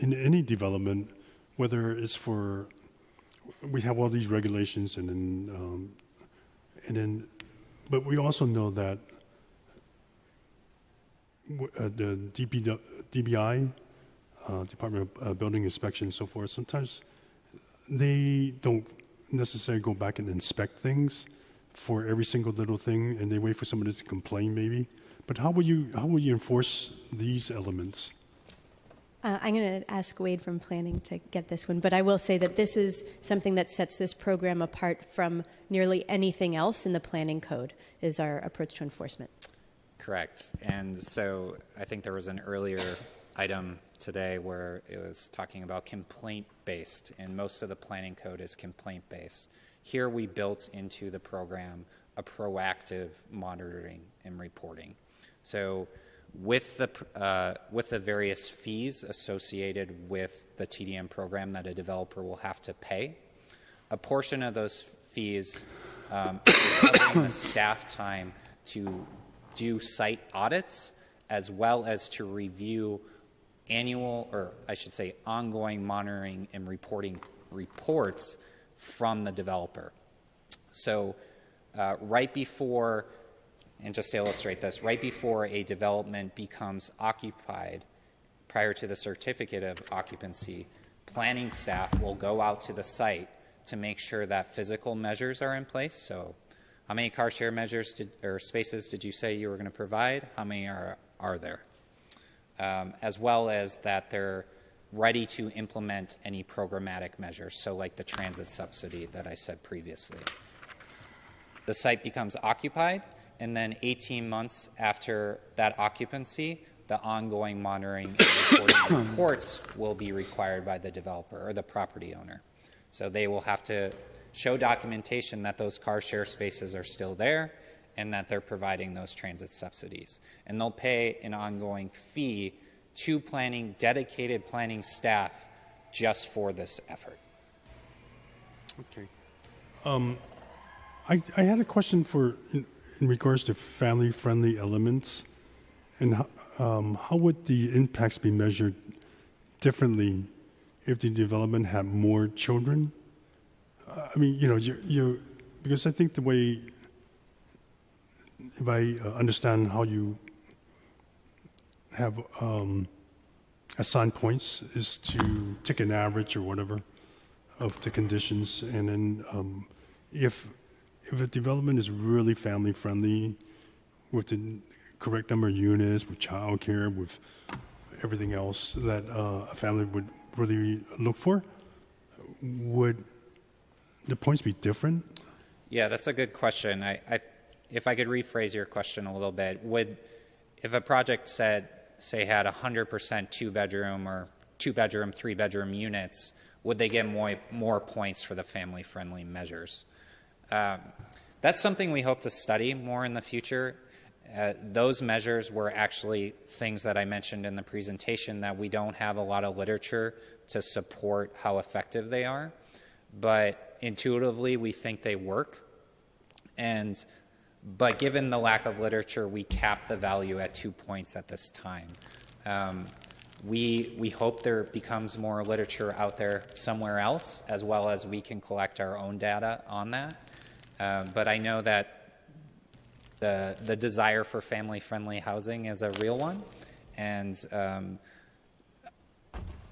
in any development, whether it's we have all these regulations, and then, but we also know that the DBI, Department of Building Inspection and so forth, sometimes they don't necessarily go back and inspect things for every single little thing, and they wait for somebody to complain maybe. But how will you enforce these elements? I'm going to ask Wade from Planning to get this one, but I will say that this is something that sets this program apart from nearly anything else in the planning code, is our approach to enforcement. Correct. And so I think there was an earlier item today where it was talking about complaint-based, and most of the planning code is complaint-based. Here we built into the program a proactive monitoring and reporting. So with the various fees associated with the TDM program that a developer will have to pay, a portion of those fees is covering the staff time to do site audits as well as to review annual, or I should say ongoing monitoring and reporting reports from the developer. So right before, and just to illustrate this, right before a development becomes occupied, prior to the certificate of occupancy, planning staff will go out to the site to make sure that physical measures are in place. So how many car share measures or spaces did you say you were going to provide? How many are there? As well as that they're ready to implement any programmatic measures, so like the transit subsidy that I said previously. The site becomes occupied, and then 18 months after that occupancy, the ongoing monitoring and reporting reports will be required by the developer or the property owner. So they will have to show documentation that those car share spaces are still there and that they're providing those transit subsidies. And they'll pay an ongoing fee to dedicated planning staff just for this effort. Okay. I had a question in regards to family-friendly elements, and how would the impacts be measured differently if the development had more children? I mean, because I think the way, if I understand how you have assigned points, is to take an average or whatever of the conditions, and then if a development is really family friendly with the correct number of units, with childcare, with everything else that a family would really look for, would the points be different? Yeah, that's a good question. If I could rephrase your question a little bit, if a project say had 100% two-bedroom or two-bedroom, three-bedroom units, would they get more points for the family-friendly measures? That's something we hope to study more in the future. Those measures were actually things that I mentioned in the presentation that we don't have a lot of literature to support how effective they are, but intuitively we think they work. But given the lack of literature, we cap the value at 2 points at this time. We hope there becomes more literature out there somewhere else, as well as we can collect our own data on that. But I know that the desire for family-friendly housing is a real one, and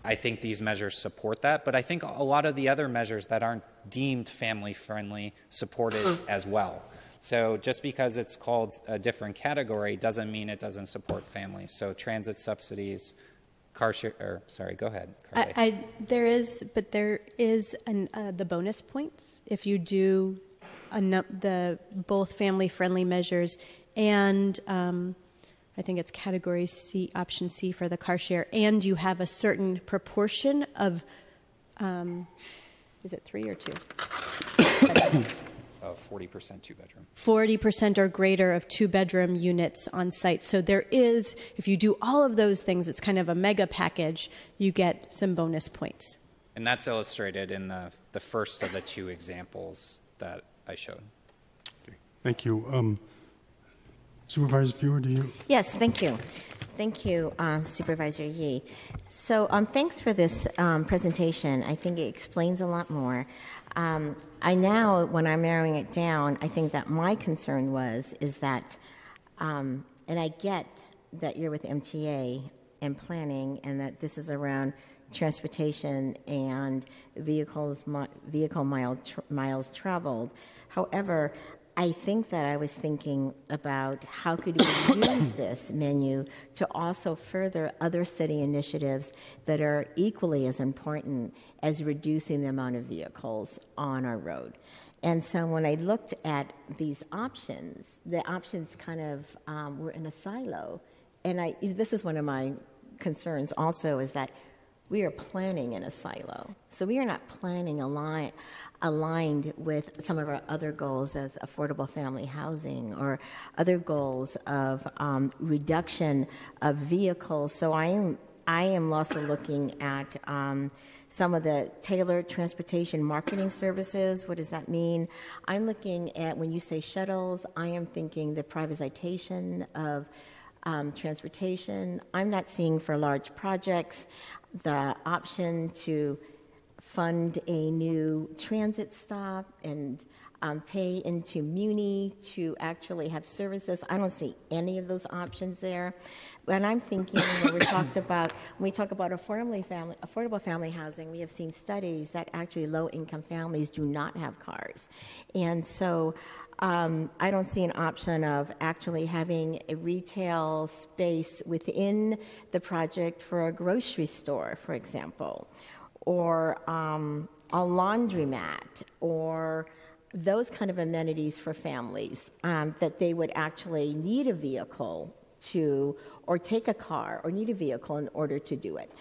I think these measures support that. But I think a lot of the other measures that aren't deemed family-friendly support it as well. So just because it's called a different category doesn't mean it doesn't support families. So transit subsidies, car share, go ahead, Carly. There is the bonus points if you do the both family-friendly measures and I think it's category C, option C for the car share, and you have a certain proportion of, is it 3 or 2? 40% two-bedroom. 40% or greater of two-bedroom units on site. So there is, if you do all of those things, it's kind of a mega package, you get some bonus points. And that's illustrated in the first of the 2 examples that I showed. Okay. Thank you. Supervisor Fewer, do you? Yes, thank you. Thank you, Supervisor Yee. So thanks for this presentation. I think it explains a lot more. I now, when I'm narrowing it down, I think that my concern is that, and I get that you're with MTA and planning and that this is around transportation and vehicle miles traveled. However, I think that I was thinking about how could we use this menu to also further other city initiatives that are equally as important as reducing the amount of vehicles on our road. And so when I looked at these options, the options kind of were in a silo. And this is one of my concerns also, is that we are planning in a silo. So we are not planning aligned with some of our other goals as affordable family housing or other goals of reduction of vehicles. So I am also looking at some of the tailored transportation marketing services. What does that mean? I'm looking at, when you say shuttles, I am thinking the privatization of transportation. I'm not seeing for large projects the option to fund a new transit stop and pay into Muni to actually have services. I don't see any of those options there. When I'm thinking, when we talk about affordable family housing, we have seen studies that actually low-income families do not have cars. And so I don't see an option of actually having a retail space within the project for a grocery store, for example, or a laundromat, or those kind of amenities for families that they would actually need a vehicle to, or take a car, or need a vehicle in order to do it.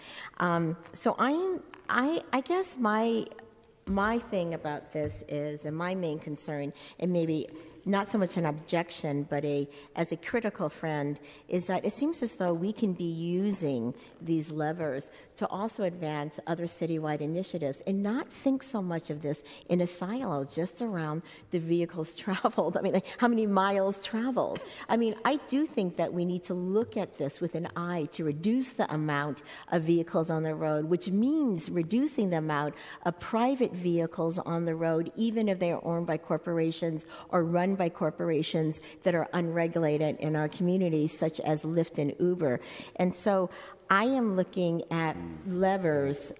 So I guess my thing about this is, and my main concern, and maybe not so much an objection, but as a critical friend, is that it seems as though we can be using these levers to also advance other citywide initiatives and not think so much of this in a silo just around the vehicles traveled. I mean, like, how many miles traveled? I mean, I do think that we need to look at this with an eye to reduce the amount of vehicles on the road, which means reducing the amount of private vehicles on the road, even if they are owned by corporations or run by corporations that are unregulated in our communities, such as Lyft and Uber. And so I am looking at levers,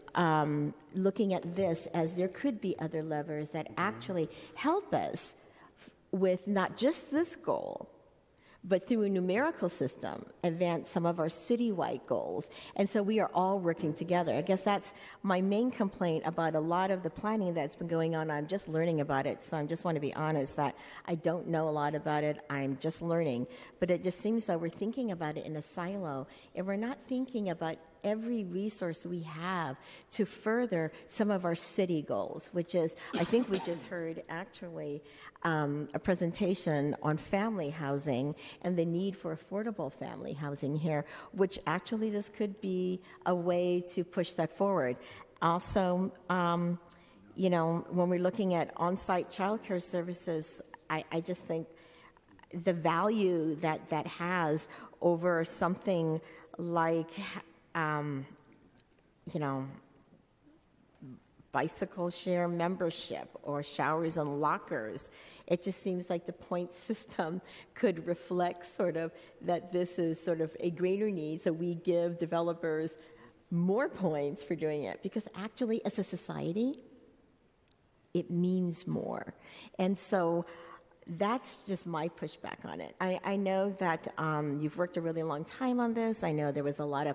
looking at this as there could be other levers that actually help us with not just this goal, but through a numerical system, advance some of our citywide goals. And so we are all working together. I guess that's my main complaint about a lot of the planning that's been going on. I'm just learning about it, so I just want to be honest that I don't know a lot about it. I'm just learning. But it just seems that we're thinking about it in a silo, and we're not thinking about every resource we have to further some of our city goals, which is, I think we just heard actually a presentation on family housing and the need for affordable family housing here, which actually this could be a way to push that forward. Also, you know, when we're looking at on-site childcare services, I just think the value that has over something like, you know, bicycle share membership or showers and lockers. It just seems like the point system could reflect sort of that this is sort of a greater need, so we give developers more points for doing it, because actually as a society, it means more. And so that's just my pushback on it. I know that you've worked a really long time on this. I know there was a lot of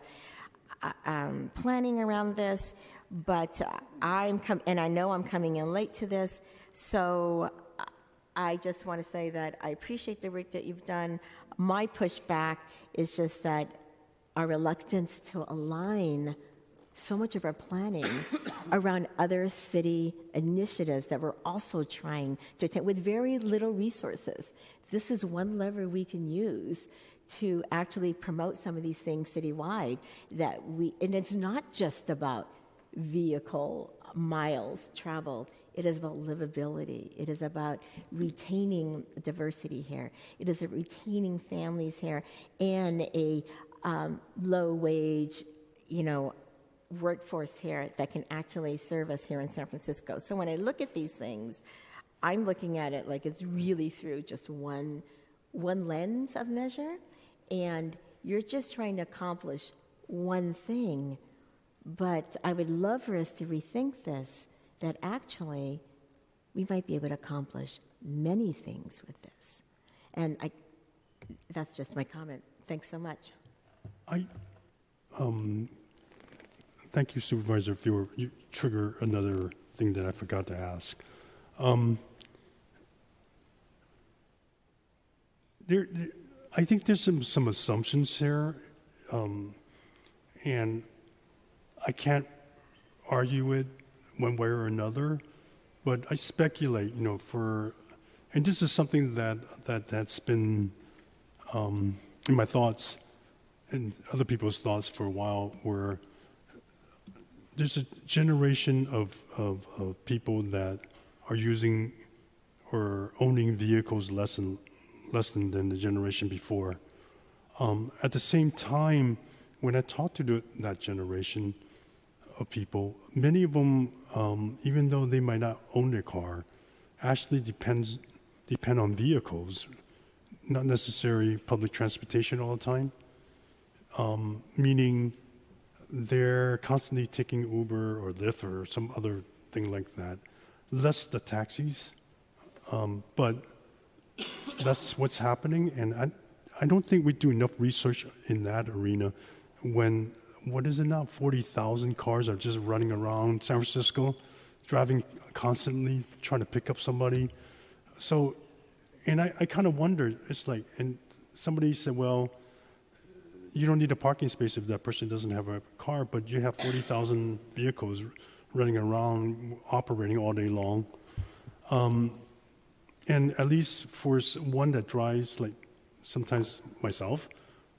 planning around this, but and I know I'm coming in late to this, so I just want to say that I appreciate the work that you've done. My pushback is just that our reluctance to align so much of our planning around other city initiatives that we're also trying to attempt with very little resources. This is one lever we can use to actually promote some of these things citywide, and it's not just about vehicle miles traveled. It is about livability. It is about retaining diversity here. It is about retaining families here and a low wage, you know, workforce here that can actually serve us here in San Francisco. So when I look at these things, I'm looking at it like it's really through just one lens of measure, and you're just trying to accomplish one thing. But I would love for us to rethink this, that actually we might be able to accomplish many things with this. And that's just my comment. Thanks so much. Thank you, Supervisor Fewer. You trigger another thing that I forgot to ask. I think there's some assumptions here, and I can't argue it one way or another, but I speculate, and this is something that's been in my thoughts and other people's thoughts for a while, where there's a generation of people that are using or owning vehicles less than the generation before. At the same time, when I talk to that generation of people, many of them, even though they might not own their car, actually depend on vehicles, not necessarily public transportation all the time, meaning they're constantly taking Uber or Lyft or some other thing like that, less the taxis, but that's what's happening. And I don't think we do enough research in that arena when, what is it now, 40,000 cars are just running around San Francisco, driving constantly, trying to pick up somebody. So, and I kind of wonder, it's like, and somebody said, well, you don't need a parking space if that person doesn't have a car, but you have 40,000 vehicles running around, operating all day long. And at least for one that drives, like sometimes myself,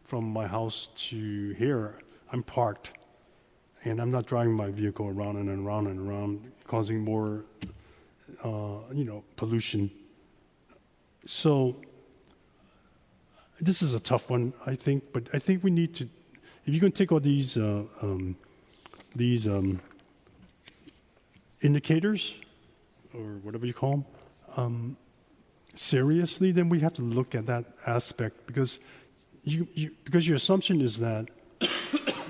from my house to here, I'm parked, and I'm not driving my vehicle around and around and around, causing more, pollution. So this is a tough one, I think, but I think we need to, if you can take all these indicators, or whatever you call them, seriously, then we have to look at that aspect, because because your assumption is that,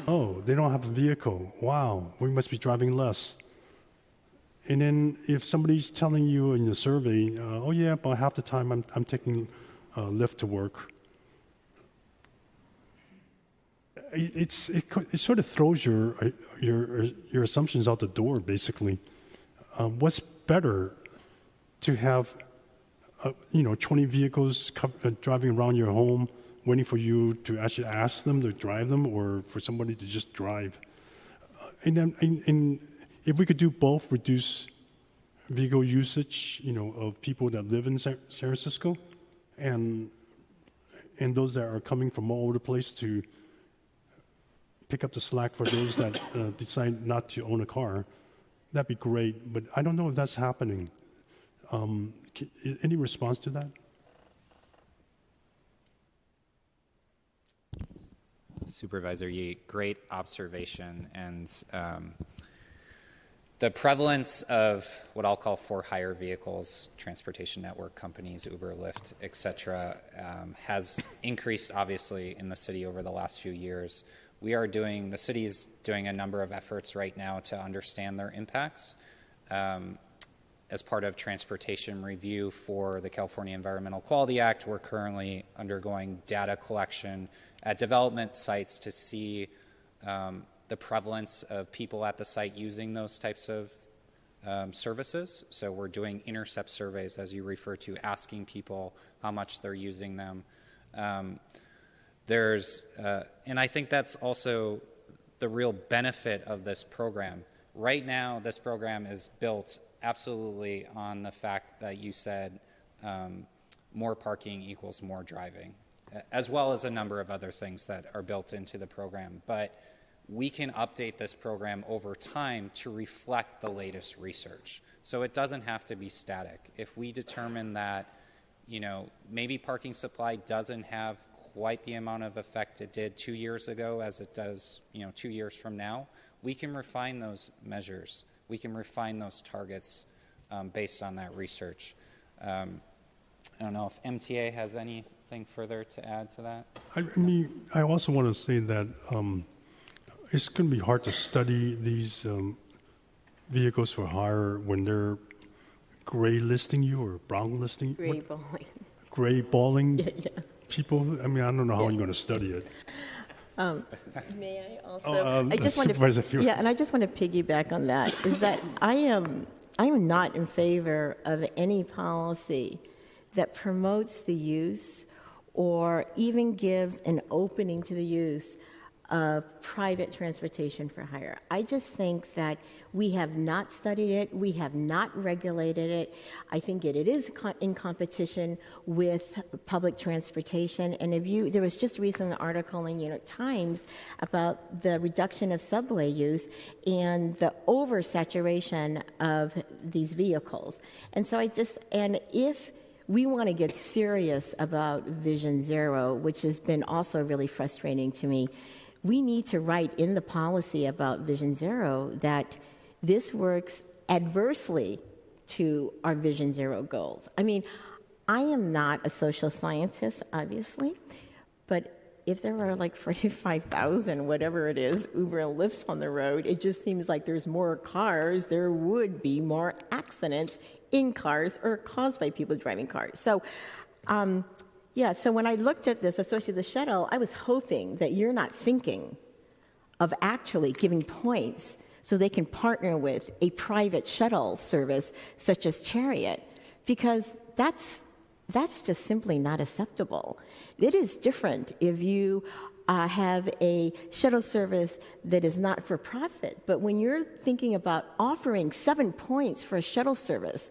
oh, they don't have a vehicle. Wow, we must be driving less. And then if somebody's telling you in the survey, oh yeah, about half the time I'm taking Lyft to work, it sort of throws your assumptions out the door, basically. What's better, to have 20 vehicles driving around your home, waiting for you to actually ask them to drive them, or for somebody to just drive? And if we could do both, reduce vehicle usage, of people that live in San Francisco, and those that are coming from all over the place, to pick up the slack for those that decide not to own a car, that'd be great. But I don't know if that's happening. Any response to that? Supervisor Yee, great observation. And the prevalence of what I'll call for-hire vehicles, transportation network companies, Uber, Lyft, et cetera, has increased, obviously, in the city over the last few years. The city's doing a number of efforts right now to understand their impacts. As part of transportation review for the California Environmental Quality Act, we're currently undergoing data collection at development sites to see the prevalence of people at the site using those types of services. So we're doing intercept surveys, as you refer to, asking people how much they're using them. And I think that's also the real benefit of this program. Right now, this program is built absolutely on the fact that you said more parking equals more driving, as well as a number of other things that are built into the program. But we can update this program over time to reflect the latest research. So it doesn't have to be static. If we determine that, maybe parking supply doesn't have quite the amount of effect it did 2 years ago as it does, 2 years from now, we can refine those measures. We can refine those targets based on that research. I don't know if MTA has anything further to add to that. I also want to say that it's going to be hard to study these vehicles for hire when they're gray listing you or brown listing? Gray balling. Gray balling Yeah. people? I mean, I don't know how you're going to study it. May I also? I just want Supervisor to. Fuhrer. Yeah, and I just want to piggyback on that. Is that I am not in favor of any policy that promotes the use or even gives an opening to the use of private transportation for hire. I just think that we have not studied it, we have not regulated it. I think it is in competition with public transportation. And there was just recently an article in New York Times about the reduction of subway use and the oversaturation of these vehicles. And so if we want to get serious about Vision Zero, which has been also really frustrating to me, we need to write in the policy about Vision Zero that this works adversely to our Vision Zero goals. I mean, I am not a social scientist, obviously, but if there are like 45,000, whatever it is, Uber and Lyfts on the road, it just seems like there's more cars, there would be more accidents in cars or caused by people driving cars. So, so when I looked at this, especially the shuttle, I was hoping that you're not thinking of actually giving points so they can partner with a private shuttle service such as Chariot, because that's just simply not acceptable. It is different if you have a shuttle service that is not for profit, but when you're thinking about offering 7 points for a shuttle service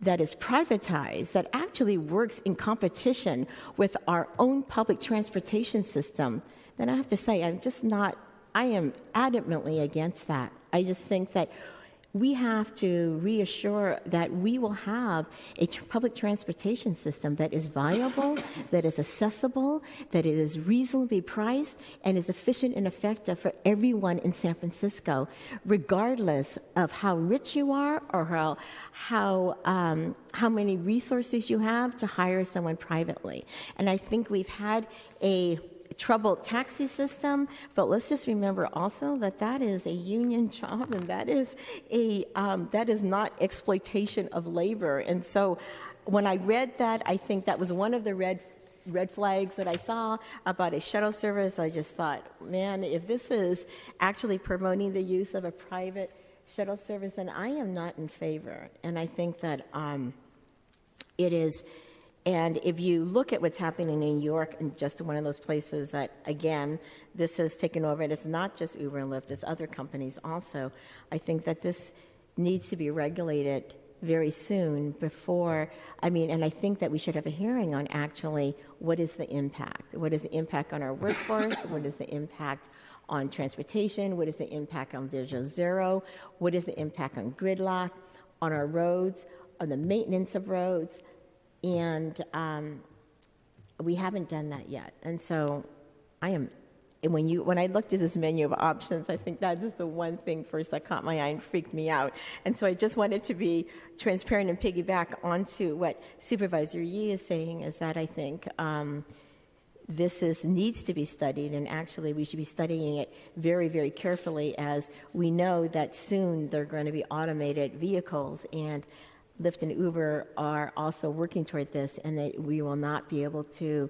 that is privatized, that actually works in competition with our own public transportation system, then I have to say, I am adamantly against that. I just think that we have to reassure that we will have a public transportation system that is viable, that is accessible, that it is reasonably priced, and is efficient and effective for everyone in San Francisco, regardless of how rich you are or how many resources you have to hire someone privately. And I think we've had a troubled taxi system, but let's just remember also that is a union job, and that is not exploitation of labor. And so when I read that, I think that was one of the red flags that I saw about a shuttle service. I just thought, man, if this is actually promoting the use of a private shuttle service, then I am not in favor. And I think that it is. And if you look at what's happening in New York, and just one of those places that, again, this has taken over, and it's not just Uber and Lyft, it's other companies also, I think that this needs to be regulated very soon and I think that we should have a hearing on actually what is the impact? What is the impact on our workforce? What is the impact on transportation? What is the impact on Vision Zero? What is the impact on gridlock, on our roads, on the maintenance of roads? And we haven't done that yet. And so when I looked at this menu of options, I think that is the one thing first that caught my eye and freaked me out. And so I just wanted to be transparent and piggyback onto what Supervisor Yee is saying, is that I think this needs to be studied, and actually we should be studying it very, very carefully, as we know that soon there are going to be automated vehicles, and Lyft and Uber are also working toward this, and that we will not be able to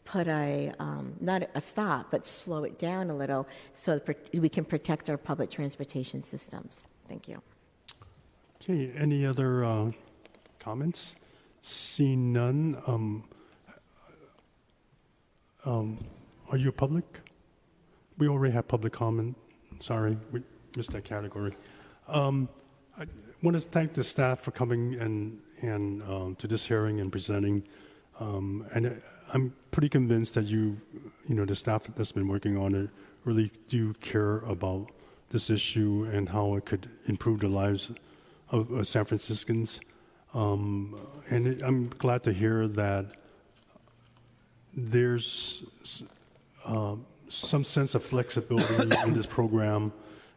put not a stop, but slow it down a little so that we can protect our public transportation systems. Thank you. Okay, any other comments? Seeing none, are you public? We already have public comment. Sorry, we missed that category. I want to thank the staff for coming and to this hearing and presenting. And I'm pretty convinced that the staff that's been working on it really do care about this issue and how it could improve the lives of San Franciscans. And I'm glad to hear that there's some sense of flexibility in this program,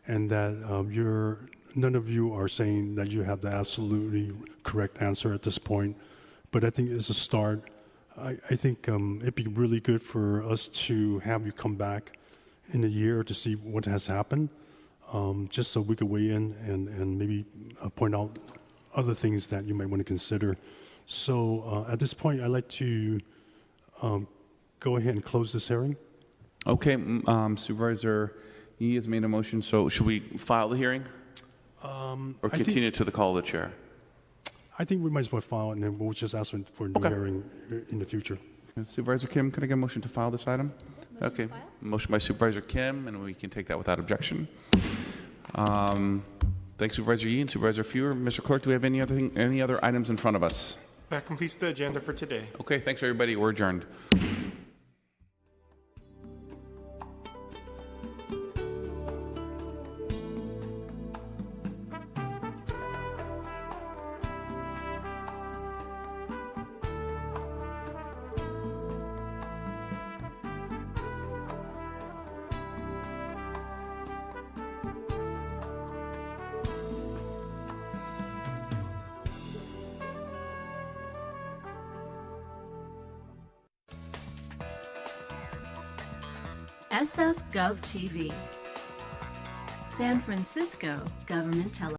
and that none of you are saying that you have the absolutely correct answer at this point, but I think it's a start. I think it'd be really good for us to have you come back in a year to see what has happened, just so we could weigh in and maybe point out other things that you might want to consider. So at this point, I'd like to go ahead and close this hearing. Okay, Supervisor Yee has made a motion, so should we file the hearing? Or continue to the call of the chair? I think we might as well file it, and then we'll just ask for a new hearing in the future. Supervisor Kim, can I get a motion to file this item? Okay, motion by Supervisor Kim, and we can take that without objection. Thanks, Supervisor Yee and Supervisor Fewer. Mr. Clerk, do we have any other items in front of us? That completes the agenda for today. Okay, thanks everybody. We're adjourned. SF Gov TV, San Francisco Government Television.